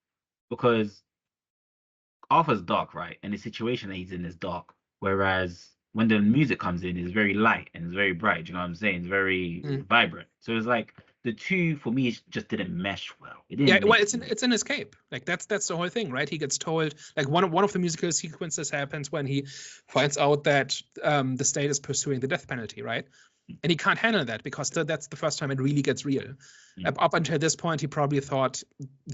because Arthur's dark, right? And the situation that he's in is dark, whereas when the music comes in, it's very light and it's very bright. You know what I'm saying? It's very vibrant. So it's like the two, for me, just didn't mesh well. It didn't. Yeah, well, it's an escape. Like, that's the whole thing, right? He gets told, like, one of the musical sequences happens when he finds out that the state is pursuing the death penalty, right? And he can't handle that because that's the first time it really gets real. Up until this point, he probably thought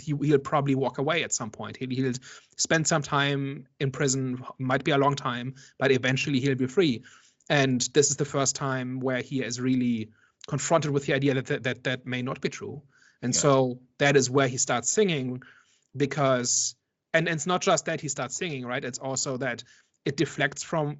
he'll probably walk away at some point. He'll spend some time in prison, might be a long time, but eventually he'll be free. And this is the first time where he is really confronted with the idea that may not be true. And so that is where he starts singing, because, and it's not just that he starts singing, right? It's also that it deflects from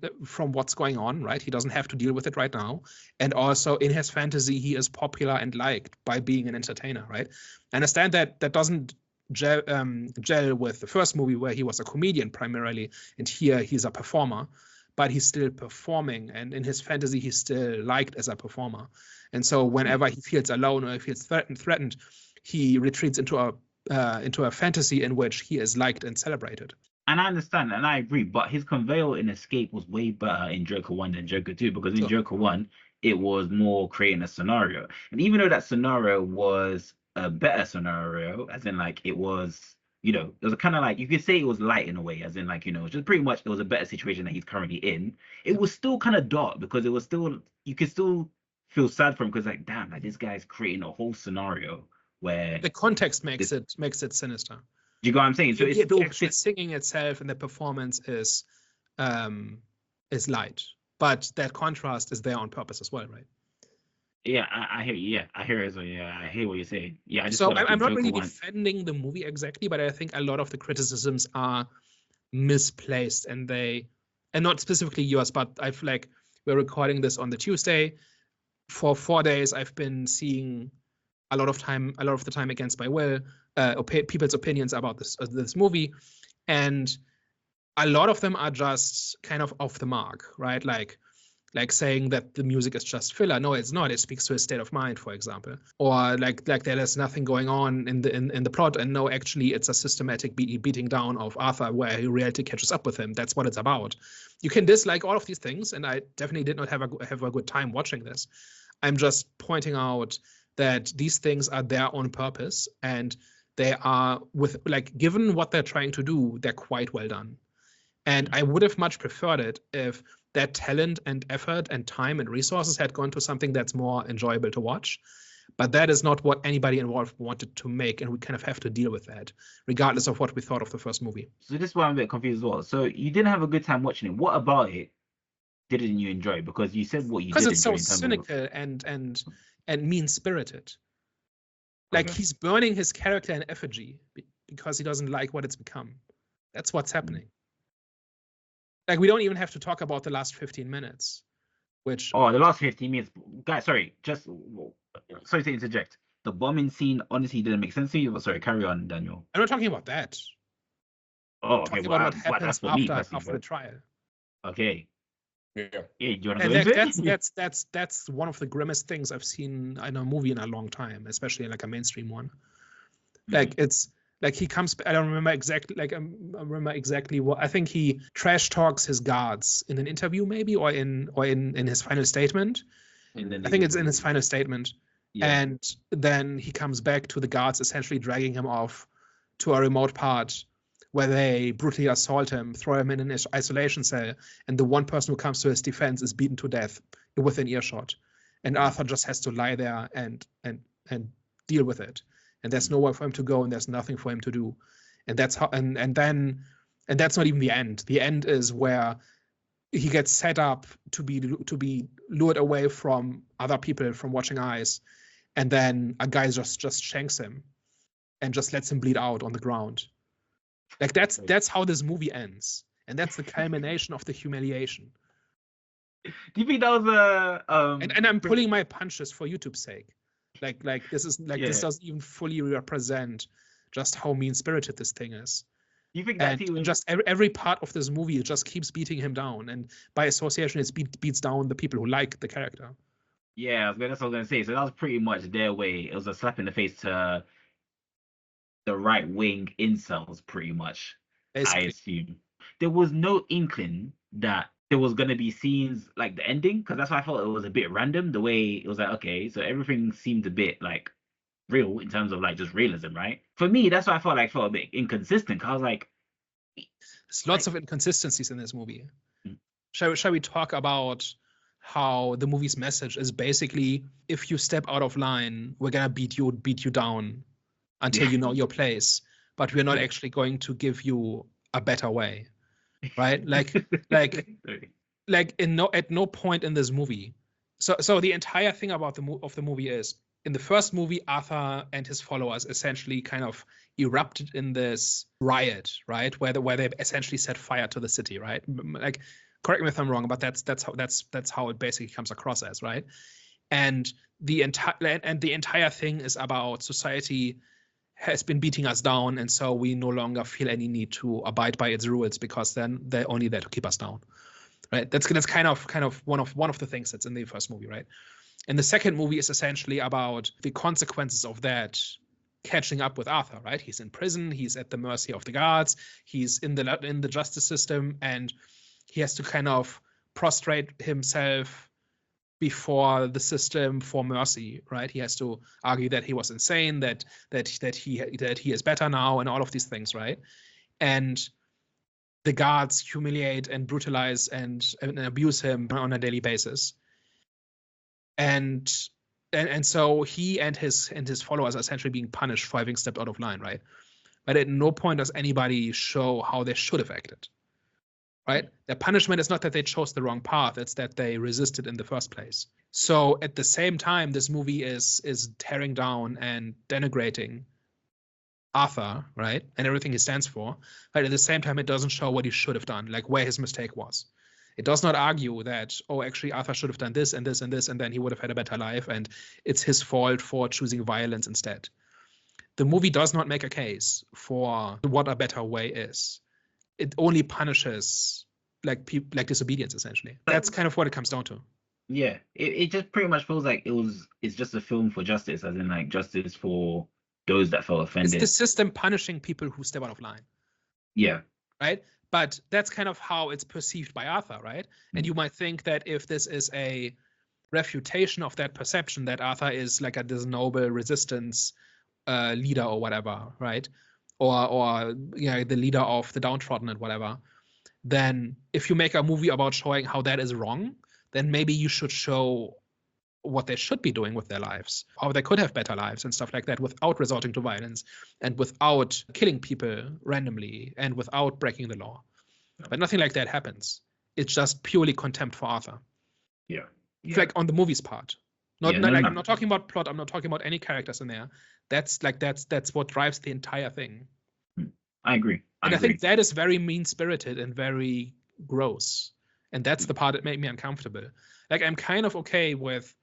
what's going on, right? He doesn't have to deal with it right now. And also in his fantasy, he is popular and liked by being an entertainer, right? I understand that doesn't gel with the first movie where he was a comedian primarily, and here he's a performer, but he's still performing, and in his fantasy, he's still liked as a performer. And so whenever he feels alone or he feels threatened, he retreats into a fantasy in which he is liked and celebrated. And I understand, and I agree, but his conveyal in Escape was way better in Joker 1 than Joker 2, because in Joker 1, it was more creating a scenario. And even though that scenario was a better scenario, as in, like, it was, you know, it was kind of like, you could say it was light in a way, as in, like, you know, just pretty much it was a better situation that he's currently in. It was still kind of dark, because it was still, you could still feel sad for him, because, like, damn, like, this guy's creating a whole scenario where the context makes it sinister. Do you get what I'm saying? So it's still actually singing itself, and the performance is light, but that contrast is there on purpose as well, right? Yeah, I hear you. Yeah, I hear it. So yeah, I hear what you're saying. Yeah, I'm not really defending the movie exactly, but I think a lot of the criticisms are misplaced, and not specifically yours, but I've, like, we're recording this on the Tuesday. For 4 days, I've been seeing a lot of the time against my will, people's opinions about this movie, and a lot of them are just kind of off the mark, right? Like saying that the music is just filler. No, it's not. It speaks to his state of mind, for example, or like there is nothing going on in the plot, and no, actually, it's a systematic beating down of Arthur where reality catches up with him. That's what it's about. You can dislike all of these things, and I definitely did not have a good time watching this. I'm just pointing out that these things are their own purpose, and they are, with like, given what they're trying to do, they're quite well done. And I would have much preferred it if that talent and effort and time and resources had gone to something that's more enjoyable to watch. But that is not what anybody involved wanted to make, and we kind of have to deal with that, regardless of what we thought of the first movie. So this is why I'm a bit confused as well. So you didn't have a good time watching it. What about it didn't you enjoy? Because you said what you did Because it's enjoy so in terms cynical and mean-spirited. Like, he's burning his character in effigy because he doesn't like what it's become. That's what's happening. Like, we don't even have to talk about the last 15 minutes, which... Oh, the last 15 minutes. Guys, sorry to interject. The bombing scene honestly didn't make sense to you. But sorry, carry on, Daniel. I'm not talking about that. Oh, I'm okay. talking about what happens that's for me, after the trial. Okay. Yeah. Do you want to And go into it? that's one of the grimmest things I've seen in a movie in a long time, especially like a mainstream one. Like, it's like he comes. I don't remember exactly. Like, I remember exactly what I think he trash talks his guards in an interview, maybe, or in his final statement. I think it's in his final statement. Yeah. And then he comes back to the guards, essentially dragging him off to a remote part where they brutally assault him, throw him in an isolation cell, and the one person who comes to his defense is beaten to death within earshot. And Arthur just has to lie there and deal with it. And there's nowhere for him to go, and there's nothing for him to do. And that's how. And that's not even the end. The end is where he gets set up to be lured away from other people, from watching eyes, and then a guy just shanks him and just lets him bleed out on the ground. Like, that's how this movie ends, and that's the culmination of the humiliation. Do you think that was a and I'm pulling my punches for YouTube's sake. Like this is like this doesn't even fully represent just how mean-spirited this thing is. You think that just every part of this movie, it just keeps beating him down, and by association, it beats down the people who like the character. Yeah, that's what I was gonna say. So that was pretty much their way. It was a slap in the face to the right wing incels, pretty much. Basically. I assume there was no inkling that there was gonna be scenes like the ending, because that's why I thought it was a bit random. The way it was like, okay, so everything seemed a bit like real in terms of like just realism, right? For me, that's why I felt a bit inconsistent. Cause I was like, there's lots of inconsistencies in this movie. Shall we talk about how the movie's message is basically, if you step out of line, we're gonna beat you down until you know your place, but we're not actually going to give you a better way, right? At no point in this movie. So the entire thing about the movie is, in the first movie, Arthur and his followers essentially kind of erupted in this riot, right? Where they essentially set fire to the city, right? Like, correct me if I'm wrong, but that's how it basically comes across as, right? And the entire thing is about society has been beating us down, and so we no longer feel any need to abide by its rules, because then they're only there to keep us down, right? That's kind of one of the things that's in the first movie, right? And the second movie is essentially about the consequences of that catching up with Arthur, right? He's in prison, he's at the mercy of the guards, he's in the justice system, and he has to kind of prostrate himself before the system for mercy, right? He has to argue that he was insane, that he is better now, and all of these things, right? And the guards humiliate and brutalize and abuse him on a daily basis. And so he and his followers are essentially being punished for having stepped out of line, right? But at no point does anybody show how they should have acted, right? Their punishment is not that they chose the wrong path, it's that they resisted in the first place. So at the same time, this movie is tearing down and denigrating Arthur, right? And everything he stands for. But at the same time, it doesn't show what he should have done, like where his mistake was. It does not argue that, oh, actually, Arthur should have done this and this and this, and then he would have had a better life, and it's his fault for choosing violence instead. The movie does not make a case for what a better way is. It only punishes like disobedience, essentially. That's kind of what it comes down to. Yeah, it just pretty much feels like it's just a film for justice, as in like justice for those that felt offended. It's the system punishing people who step out of line. Yeah. Right? But that's kind of how it's perceived by Arthur, right? And you might think that if this is a refutation of that perception that Arthur is like this noble resistance leader or whatever, right? Or the leader of the downtrodden and whatever, then if you make a movie about showing how that is wrong, then maybe you should show what they should be doing with their lives, how they could have better lives and stuff like that without resorting to violence and without killing people randomly and without breaking the law. But nothing like that happens. It's just purely contempt for Arthur. Yeah. Like on the movie's part. I'm not talking about plot. I'm not talking about any characters in there. That's what drives the entire thing. I agree. I think that is very mean-spirited and very gross. And that's the part that made me uncomfortable. Like, I'm kind of okay with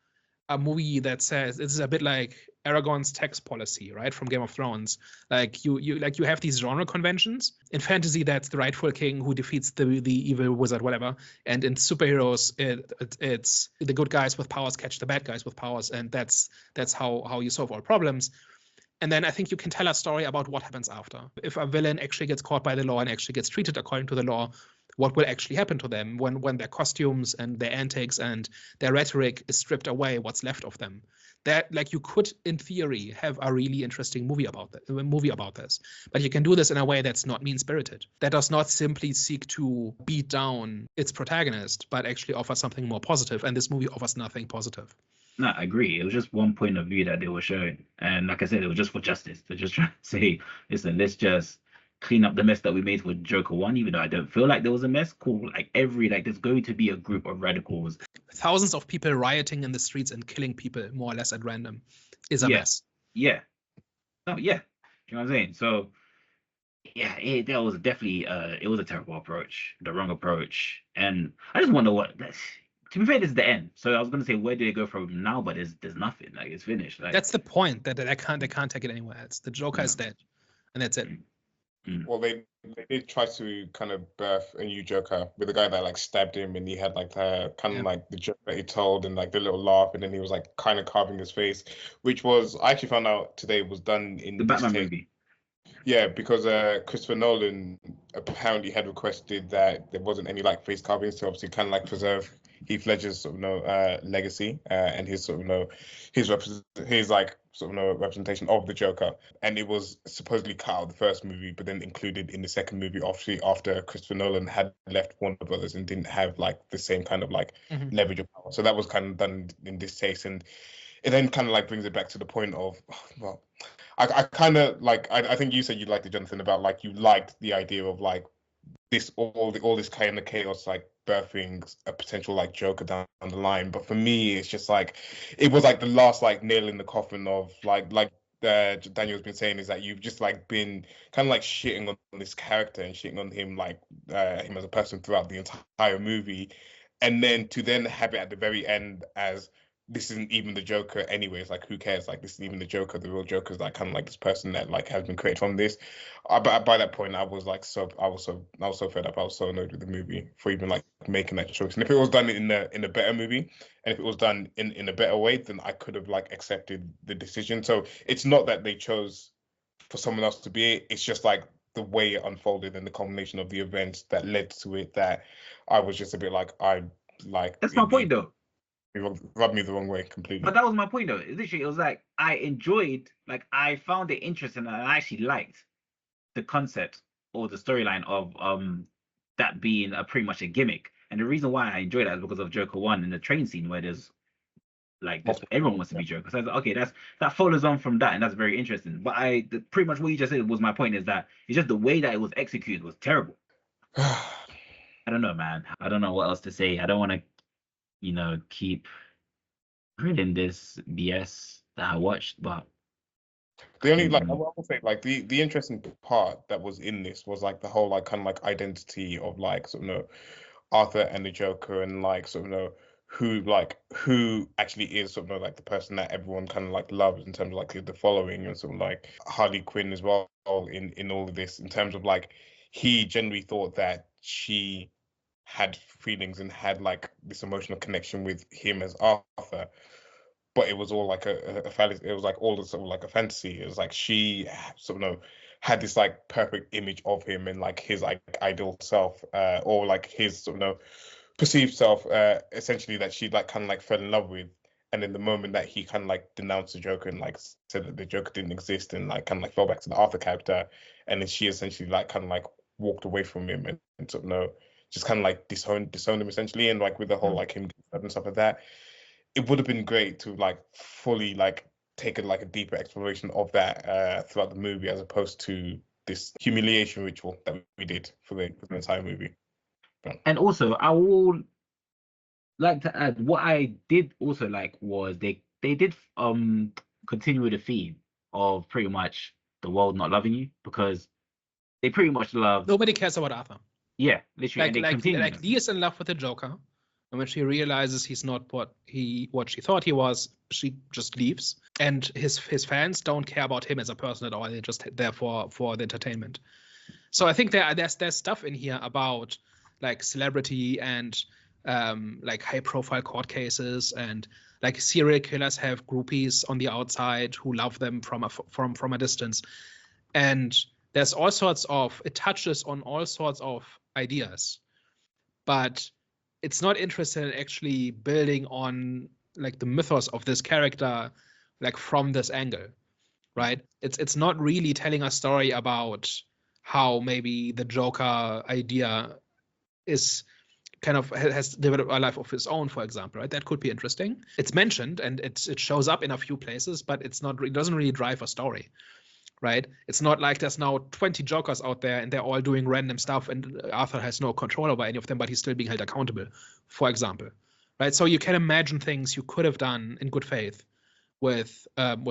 a movie that says this is a bit like Aragorn's tax policy, right, from Game of Thrones. Like you have these genre conventions. In fantasy, that's the rightful king who defeats the evil wizard, whatever. And in superheroes, it's the good guys with powers catch the bad guys with powers, and that's how you solve all problems. And then I think you can tell a story about what happens after. If a villain actually gets caught by the law and actually gets treated according to the law, what will actually happen to them when their costumes and their antics and their rhetoric is stripped away, what's left of them. That, like, you could, in theory, have a really interesting movie about this. But you can do this in a way that's not mean-spirited. That does not simply seek to beat down its protagonist, but actually offer something more positive. And this movie offers nothing positive. No, I agree. It was just one point of view that they were showing. And like I said, it was just for justice. They're just trying to say, listen, let's just clean up the mess that we made with Joker 1, even though I don't feel like there was a mess. Cool. Like there's going to be a group of radicals. Thousands of people rioting in the streets and killing people more or less at random is a mess. Yeah. No, yeah. You know what I'm saying? So, yeah, that was definitely, it was a terrible approach, the wrong approach. And I just wonder to be fair, this is the end. So I was going to say, where do they go from now? But there's nothing. Like, it's finished. Like, that's the point. That they can't take it anywhere else. The Joker is dead, and that's it. Well, they did try to kind of birth a new Joker with the guy that like stabbed him, and he had like the kind of like the joke that he told, and like the little laugh, and then he was like kind of carving his face, which was, I actually found out today, was done in the Batman movie. Yeah, because Christopher Nolan apparently had requested that there wasn't any like face carvings to obviously kind of like preserve Heath Ledger's sort of legacy and his sort of his like sort of representation of the Joker, and it was supposedly cut out of the first movie, but then included in the second movie, obviously after Christopher Nolan had left Warner Brothers and didn't have like the same kind of like leverage of power. So that was kind of done in this case, and it then kind of like brings it back to the point of, well, I kind of like, I think you said you liked it, Jonathan, about like you liked the idea of like this all this kind of chaos like birthing a potential like Joker down the line. But for me, it's just like it was like the last like nail in the coffin of like Daniel's been saying, is that you've just like been kind of like shitting on this character and shitting on him like him as a person throughout the entire movie, and then to then have it at the very end as this isn't even the Joker anyways, like who cares, like this isn't even the Joker, the real Joker is like kind of like this person that like has been created from this. But by that point I was so fed up, I was so annoyed with the movie for even like making that choice. And if it was done in a better movie, and if it was done in a better way, then I could have like accepted the decision. So it's not that they chose for someone else to be it, it's just like the way it unfolded and the combination of the events that led to it, that I was just a bit like, that's my point though. It rubbed me the wrong way completely. But that was my point though. Literally, it was like I enjoyed, like I found it interesting, and I actually liked the concept or the storyline of that being pretty much a gimmick. And the reason why I enjoyed that is because of Joker 1 and the train scene where there's like everyone wants to be Joker. So I was like, okay, that follows on from that, and that's very interesting. But pretty much what you just said was my point, is that it's just the way that it was executed was terrible. I don't know, man. I don't know what else to say. I don't want to keep reading this BS that I watched, but the only like I will say like the interesting part that was in this was like the whole like kind of like identity of like sort of Arthur and the Joker, and like sort of who actually is sort of like the person that everyone kind of like loves in terms of like the following, and sort of like Harley Quinn as well in all of this, in terms of like he genuinely thought that she had feelings and had like this emotional connection with him as Arthur, but it was all like a fantasy. It was like all sort of like a fantasy. It was like she sort of had this like perfect image of him and like his like ideal self, or like his sort of perceived self, essentially that she like kind of like fell in love with, and in the moment that he kind of like denounced the Joker and like said that the Joker didn't exist and like kind of like fell back to the Arthur character, and then she essentially like kind of like walked away from him and sort of just kind of like disowned him essentially, and like with the whole like him and stuff like that, it would have been great to like fully like take like a deeper exploration of that throughout the movie, as opposed to this humiliation ritual that we did for the entire movie. And also, I will like to add, what I did also like was they did continue with the theme of pretty much the world not loving you, because they pretty much love. Nobody cares about Arthur. Yeah, literally. Like Lee is in love with the Joker, and when she realizes he's not what she thought he was, she just leaves. And his fans don't care about him as a person at all. They're just there for the entertainment. So I think there's stuff in here about like celebrity and like high profile court cases, and like serial killers have groupies on the outside who love them from a distance. And there's all sorts of, it touches on all sorts of ideas, but it's not interested in actually building on like the mythos of this character, like from this angle, right? It's not really telling a story about how maybe the Joker idea is kind of has developed a life of his own, for example, right? That could be interesting. It's mentioned and it shows up in a few places, but it doesn't really drive a story, right? It's not like there's now 20 Jokers out there and they're all doing random stuff and Arthur has no control over any of them, but he's still being held accountable, for example, right? So you can imagine things you could have done in good faith with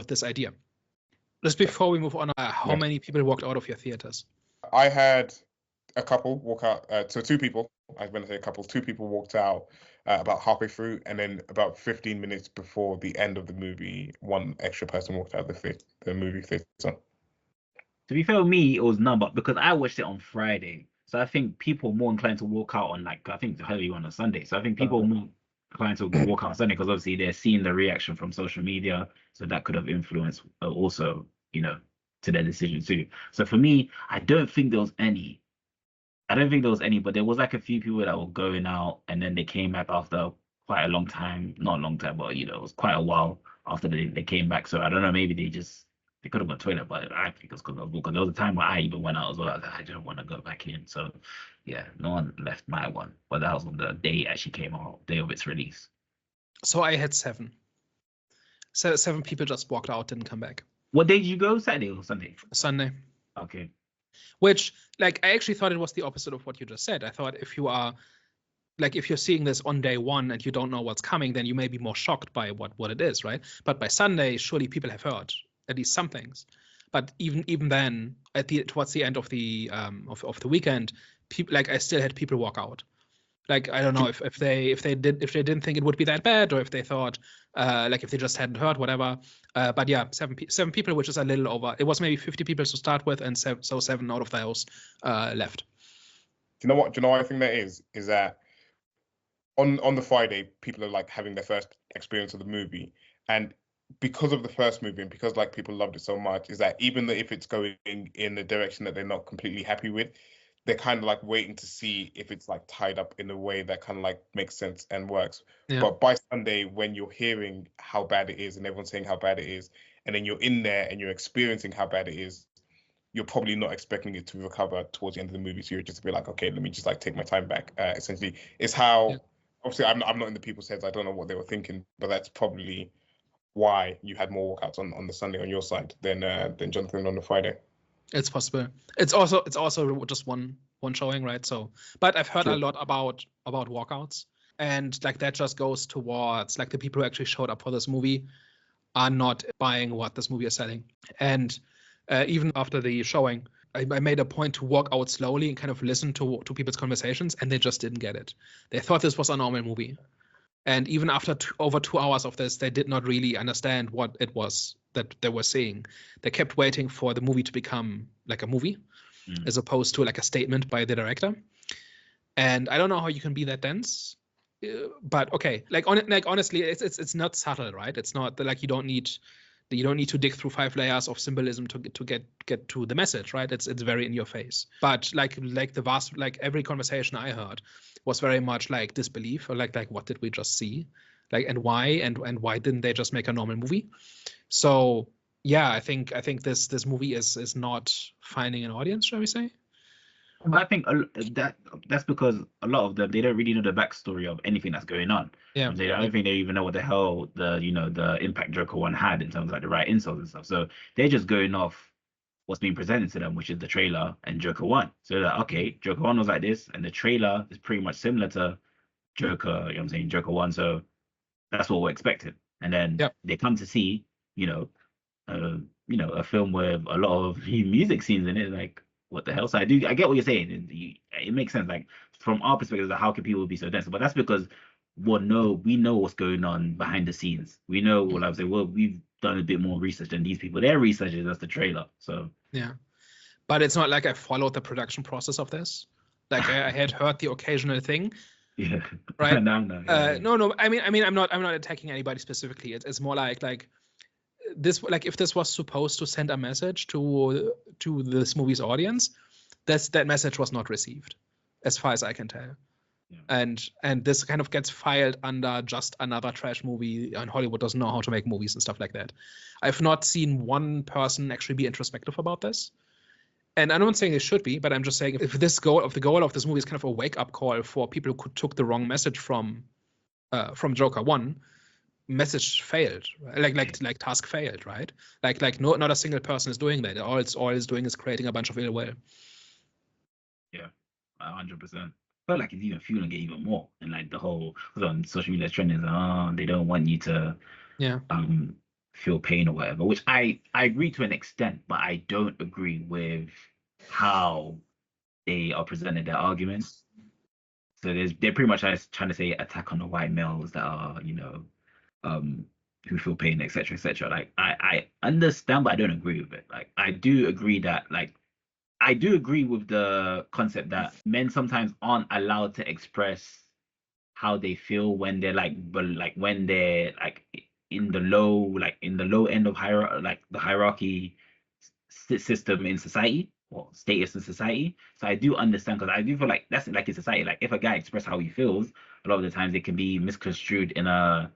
this idea. Just before we move on, how many people walked out of your theaters? I had a couple walk out. So two people. I was going to say a couple. Two people walked out about halfway through, and then about 15 minutes before the end of the movie, one extra person walked out of the movie theater. To be fair with me, it was none, but because I watched it on Friday, so I think people are more inclined to walk out on I think early on a Sunday. So I think people are more inclined to walk out on Sunday because obviously they're seeing the reaction from social media, so that could have influenced also, to their decision too. So for me, I don't think there was any, but there was like a few people that were going out and then they came back after quite a long time. Not a long time, but it was quite a while after they came back. So I don't know, maybe they could have gone to the toilet, but I think it's because there was a time where I even went out as well. I didn't want to go back in. So yeah, no one left my one. But that was on the day it actually came out, day of its release. So I had 7. So 7 people just walked out, didn't come back. What day did you go? Saturday or Sunday? Sunday. Okay. Which, like, I actually thought it was the opposite of what you just said. I thought if you're seeing this on day one and you don't know what's coming, then you may be more shocked by what it is, right? But by Sunday, surely people have heard at least some things. But even then, towards the end of the weekend, people, like, I still had people walk out. Like, I don't know if they didn't think it would be that bad, or if they thought if they just hadn't heard, whatever. But yeah, 7 people, which is a little over. It was maybe 50 people to start with, and so 7 out of those left. Do you know what I think that is that on the Friday, people are like having their first experience of the movie, and because of the first movie and because like people loved it so much, is that even if it's going in a direction that they're not completely happy with, they're kind of like waiting to see if it's like tied up in a way that kind of like makes sense and works. Yeah. But by Sunday, when you're hearing how bad it is and everyone's saying how bad it is, and then you're in there and you're experiencing how bad it is, you're probably not expecting it to recover towards the end of the movie. So you're just be like, okay, let me just like take my time back. Essentially, it's how. Yeah. Obviously, I'm not in the people's heads. I don't know what they were thinking, but that's probably why you had more walkouts on the Sunday on your side than Jonathan on the Friday. It's possible. It's also just one showing, right? So, but I've heard a lot about walkouts, and like that just goes towards like the people who actually showed up for this movie are not buying what this movie is selling. And even after the showing, I made a point to walk out slowly and kind of listen to people's conversations, and they just didn't get it. They thought this was a normal movie. And even after over 2 hours of this, they did not really understand what it was that they were seeing. They kept waiting for the movie to become like a movie, as opposed to like a statement by the director. And I don't know how you can be that dense, but okay. Like honestly, it's not subtle, right? It's not like you don't need You don't need to dig through 5 layers of symbolism to get to the message, right? It's very in your face. But like the vast, like every conversation I heard was very much like disbelief, or like what did we just see, like, and why didn't they just make a normal movie? So yeah, I think this movie is not finding an audience, shall we say? But I think that's because a lot of them, they don't really know the backstory of anything that's going on. Yeah. I don't think they even know what the hell the impact Joker 1 had in terms of like the right insults and stuff. So they're just going off what's being presented to them, which is the trailer and Joker 1. So they're like, okay, Joker 1 was like this, and the trailer is pretty much similar to Joker, you know what I'm saying, Joker 1. So that's what we're expecting. And then they come to see, a film with a lot of music scenes in it, like, what the hell? So I get what you're saying. It makes sense. Like, from our perspective, like, how can people be so dense? But that's because we know what's going on behind the scenes. We know what I'm saying. Well, we've done a bit more research than these people. Their research is just the trailer. So yeah, but it's not like I followed the production process of this. Like I had heard the occasional thing. Yeah. Right. No. No. I mean, I'm not attacking anybody specifically. It's more like this, like, if this was supposed to send a message to this movie's audience, that message was not received, as far as I can tell. Yeah. And this kind of gets filed under just another trash movie, and Hollywood doesn't know how to make movies and stuff like that. I've not seen one person actually be introspective about this. And I'm not saying it should be, but I'm just saying if the goal of this movie is kind of a wake-up call for people who took the wrong message from Joker 1, message failed, like task failed, right? Like not a single person is doing that. All it's doing is creating a bunch of ill will. Yeah, 100%. But like it's even fueling it even more, and like the whole on social media trend is they don't want you to feel pain or whatever, which I agree to an extent, but I don't agree with how they are presenting their arguments. So they're pretty much trying to say attack on the white males that are who feel pain, etc., etc. Like I understand, but I don't agree with it. Like I do agree with the concept that men sometimes aren't allowed to express how they feel when they're when they're like in the low end of the hierarchy system in society or status in society. So I do understand, because I do feel like that's like in society. Like if a guy expresses how he feels, a lot of the times it can be misconstrued in a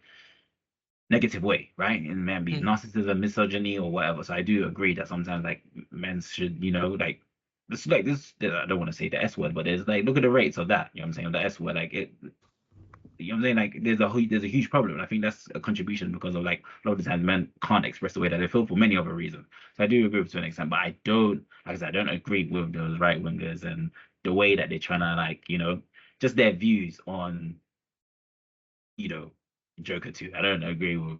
negative way, right? And man, be narcissism, misogyny, or whatever. So I do agree that sometimes like men should, like this, I don't want to say the S word, but there's like, look at the rates of that. You know what I'm saying? The S word, like it. You know what I'm saying? Like there's a huge problem. And I think that's a contribution because of like a lot of the times men can't express the way that they feel for many other reasons. So I do agree with to an extent, but I don't, like I said, I don't agree with those right wingers and the way that they're trying to just their views on, Joker 2. I don't agree with.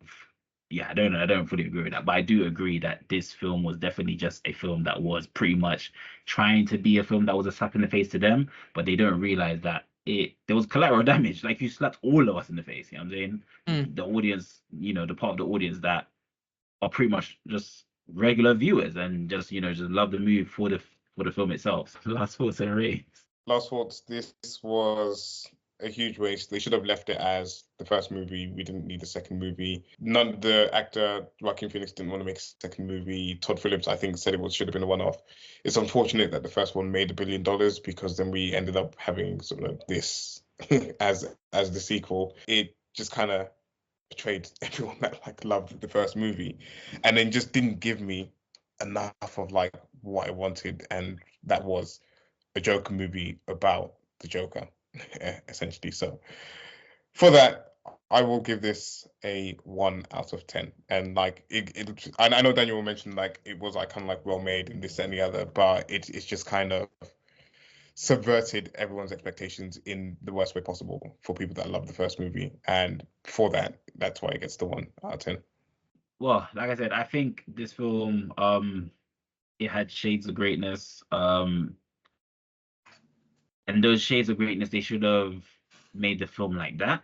Yeah, I don't fully agree with that, but I do agree that this film was definitely just a film that was pretty much trying to be a film that was a slap in the face to them, but they don't realize that there was collateral damage. Like you slapped all of us in the face. You know what I'm saying? The audience, the part of the audience that are pretty much just regular viewers and just love the movie for the film itself. Last thoughts and ratings. Last thoughts. This was a huge waste. They should have left it as the first movie. We didn't need a second movie. The actor Joaquin Phoenix didn't want to make a second movie. Todd Phillips, I think, said should have been a one-off. It's unfortunate that the first one made $1 billion, because then we ended up having sort of this as the sequel. It just kind of betrayed everyone that loved the first movie, and then just didn't give me enough of like what I wanted, and that was a Joker movie about the Joker. Essentially. So for that, I will give this a 1 out of 10. And like I know Daniel mentioned like it was like kind of like well made and this and the other, but it's just kind of subverted everyone's expectations in the worst way possible for people that love the first movie. And for that's why it gets the 1 out of 10. Well, like I said, I think this film it had shades of greatness. And those shades of greatness, they should have made the film like that.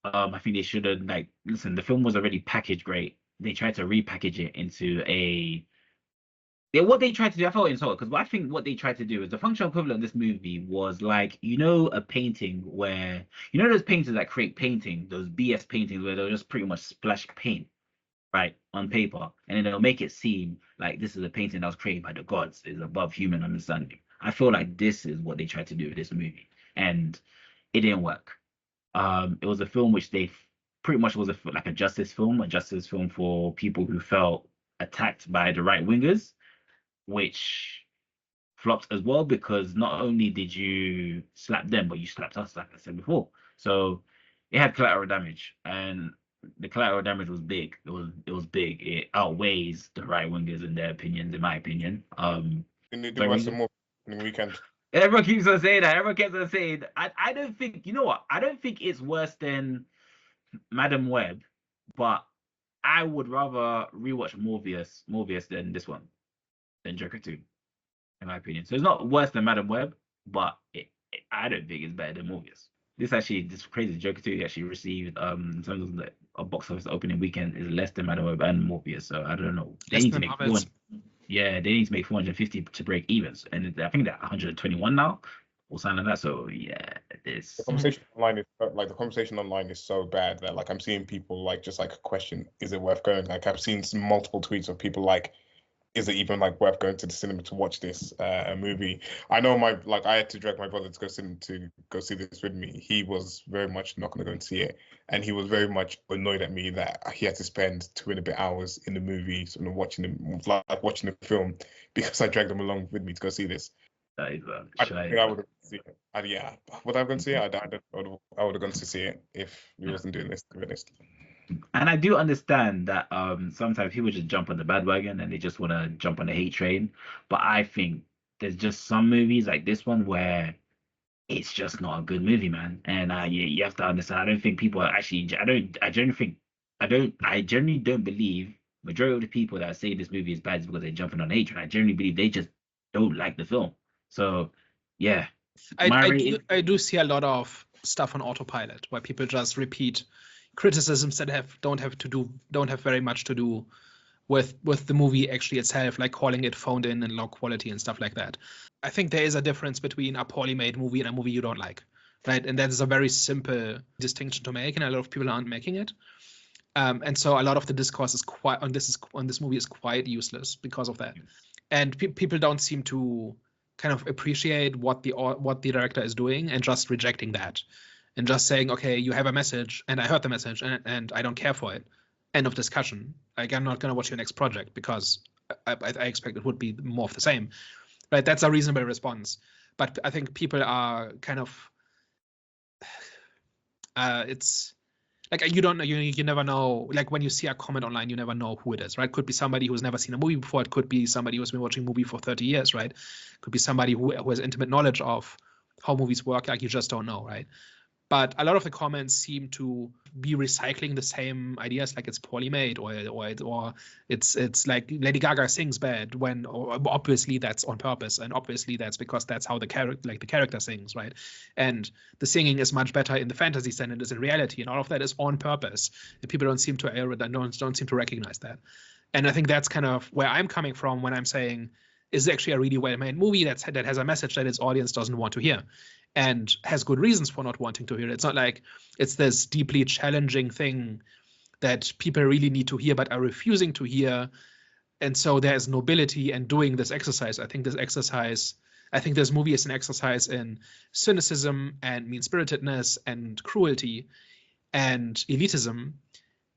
I think they should have listen, the film was already packaged great. They tried to repackage it into what they tried to do, I felt insulted, because I think what they tried to do is the functional equivalent of this movie was like, a painting where, those painters that create painting, those BS paintings where they'll just pretty much splash paint right, on paper, and then they'll make it seem like this is a painting that was created by the gods, is above human understanding. I feel like this is what they tried to do with this movie, and it didn't work. It was a film which they pretty much was like a justice film for people who felt attacked by the right wingers, which flopped as well because not only did you slap them, but you slapped us, like I said before. So it had collateral damage, and the collateral damage was big. It was big. It outweighs the right wingers in their opinions, in my opinion. And they do Sorry, watch some more in the weekend. everyone keeps on saying that. Everyone keeps on saying. I don't think, you know what? I don't think it's worse than Madam Web, but I would rather rewatch Morbius than this one, than Joker 2, in my opinion. So it's not worse than Madam Web, but I don't think it's better than Morbius. This crazy Joker 2 actually received in terms of a box office opening weekend is less than Madam Web and Morbius. So I don't know. They need to make they need to make 450 to break evens, and I think they're 121 now or something like that. So yeah, this The conversation online is the conversation online is so bad that like I'm seeing people like just like question, is it worth going? Like I've seen some multiple tweets of people like, is it even like worth going to the cinema to watch this movie? I know I had to drag my brother to go see this with me. He was very much not going to go and see it, and he was very much annoyed at me that he had to spend 2 and a bit hours in the movie, sort of watching the film because I dragged him along with me to go see this. that is I think I would have seen it. Yeah, would I have gone to see it? I would have gone to see it if we wasn't doing this, to be honest. And I do understand that sometimes people just jump on the bandwagon and they just want to jump on the hate train. But I think there's just some movies like this one where it's just not a good movie, man. And you have to understand. I don't think people are actually. I generally don't believe majority of the people that say this movie is bad is because they're jumping on hate train. I generally believe they just don't like the film. So yeah, I do see a lot of stuff on autopilot where people just repeat criticisms that don't have very much to do with the movie actually itself, like calling it phoned in and low quality and stuff like that. I think there is a difference between a poorly made movie and a movie you don't like, right? And that is a very simple distinction to make, and a lot of people aren't making it. And so a lot of the discourse on this movie is quite useless because of that. And people don't seem to kind of appreciate what the director is doing and just rejecting that. And just saying, okay, you have a message, and I heard the message, and I don't care for it. End of discussion. Like, I'm not going to watch your next project because I expect it would be more of the same. Right? That's a reasonable response. But I think people are kind of, it's like you don't know, you never know. Like when you see a comment online, you never know who it is, right? Could be somebody who's never seen a movie before. It could be somebody who's been watching a movie for 30 years, right? Could be somebody who has intimate knowledge of how movies work. Like you just don't know, right? But a lot of the comments seem to be recycling the same ideas, like it's poorly made, or it's like Lady Gaga sings bad when obviously that's on purpose, and obviously that's because that's how the character sings, right? And the singing is much better in the fantasy than it is in reality, and all of that is on purpose. And people don't seem to recognize that. And I think that's kind of where I'm coming from when I'm saying, is actually a really well-made movie that has a message that its audience doesn't want to hear, and has good reasons for not wanting to hear it. It's not like it's this deeply challenging thing that people really need to hear but are refusing to hear. And so there is nobility in doing this exercise. I think this movie is an exercise in cynicism and mean-spiritedness and cruelty and elitism.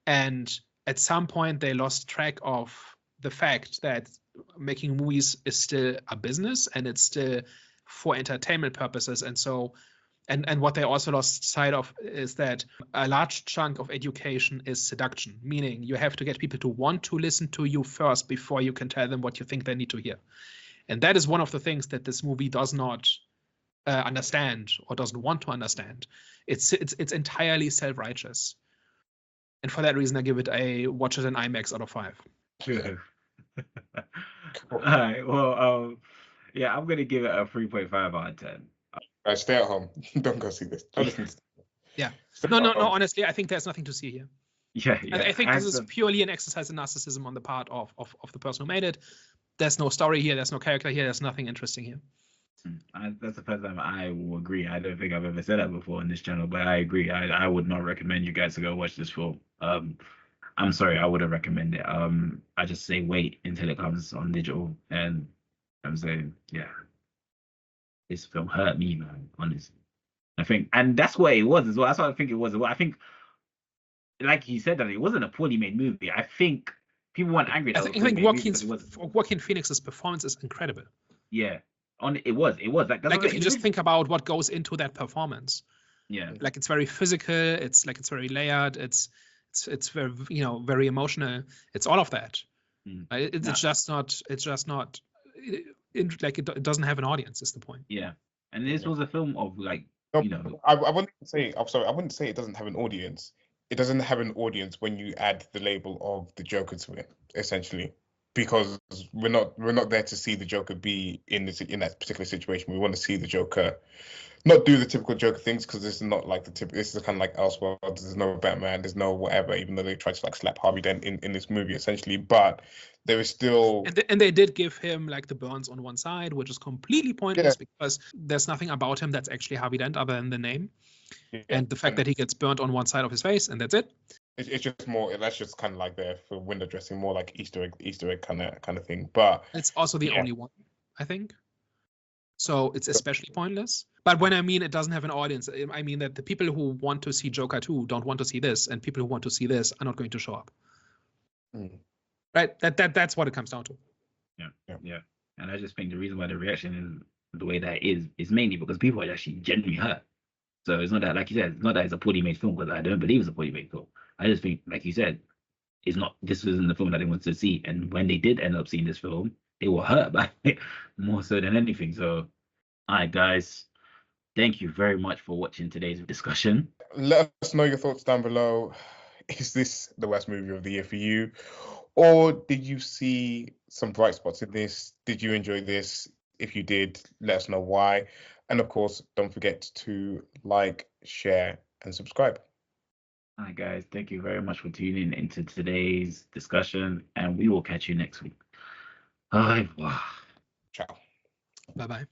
And at some point they lost track of the fact that making movies is still a business, and it's still for entertainment purposes. And so, and what they also lost sight of is that a large chunk of education is seduction, meaning you have to get people to want to listen to you first before you can tell them what you think they need to hear. And that is one of the things that this movie does not understand or doesn't want to understand. It's entirely self-righteous. And for that reason, I give it a watch it in IMAX out of 5. Cool. All right. Well, yeah, I'm gonna give it a 3.5 out of 10. Stay at home. Don't go see this. Don't listen to this. Yeah. No. Honestly, I think there's nothing to see here. Yeah. I think this is purely an exercise in narcissism on the part of the person who made it. There's no story here. There's no character here. There's nothing interesting here. That's the first time I will agree. I don't think I've ever said that before on this channel, but I agree. I would not recommend you guys to go watch this film. I'm sorry, I wouldn't recommend it. I just say wait until it comes on digital, and I'm saying, yeah, this film hurt me, man. Honestly, I think, and that's what it was as well. That's what I think it was. I think, like you said, that it wasn't a poorly made movie. I think people weren't angry that it was a poorly made movie because it was. Joaquin Phoenix's performance is incredible. Yeah, it was like that's like if you just think about what goes into that performance. Yeah, like it's very physical. It's very layered. It's very very emotional. It's all of that. It's just not. It doesn't have an audience. Is the point? Yeah, and this was a film of like. No, I wouldn't say. I'm sorry. I wouldn't say it doesn't have an audience. It doesn't have an audience when you add the label of the Joker to it, essentially, because we're not there to see the Joker be in that particular situation. We want to see the Joker not do the typical Joker things, because this is not like this is kind of like Elseworlds. There's no Batman. There's no whatever. Even though they tried to like slap Harvey Dent in this movie, essentially, but there is still. And they did give him like the burns on one side, which is completely pointless because there's nothing about him that's actually Harvey Dent other than the name, and the fact that he gets burnt on one side of his face, and that's it. It's just more. That's just kind of like there for window dressing, more like Easter egg kind of thing. But it's also the only one, I think. So it's especially pointless. But when I mean it doesn't have an audience, I mean that the people who want to see Joker 2 don't want to see this, and people who want to see this are not going to show up. Right? That's what it comes down to. Yeah. And I just think the reason why the reaction is the way that it is mainly because people are actually genuinely hurt. So it's not that, like you said, it's not that it's a poorly made film, because I don't believe it's a poorly made film. I just think, like you said, this wasn't the film that they wanted to see. And when they did end up seeing this film, they were hurt by it more so than anything. So, all right, guys, thank you very much for watching today's discussion. Let us know your thoughts down below. Is this the worst movie of the year for you? Or did you see some bright spots in this? Did you enjoy this? If you did, let us know why. And of course, don't forget to like, share, and subscribe. All right, guys, thank you very much for tuning into today's discussion, and we will catch you next week. Au revoir. Ciao. Bye-bye.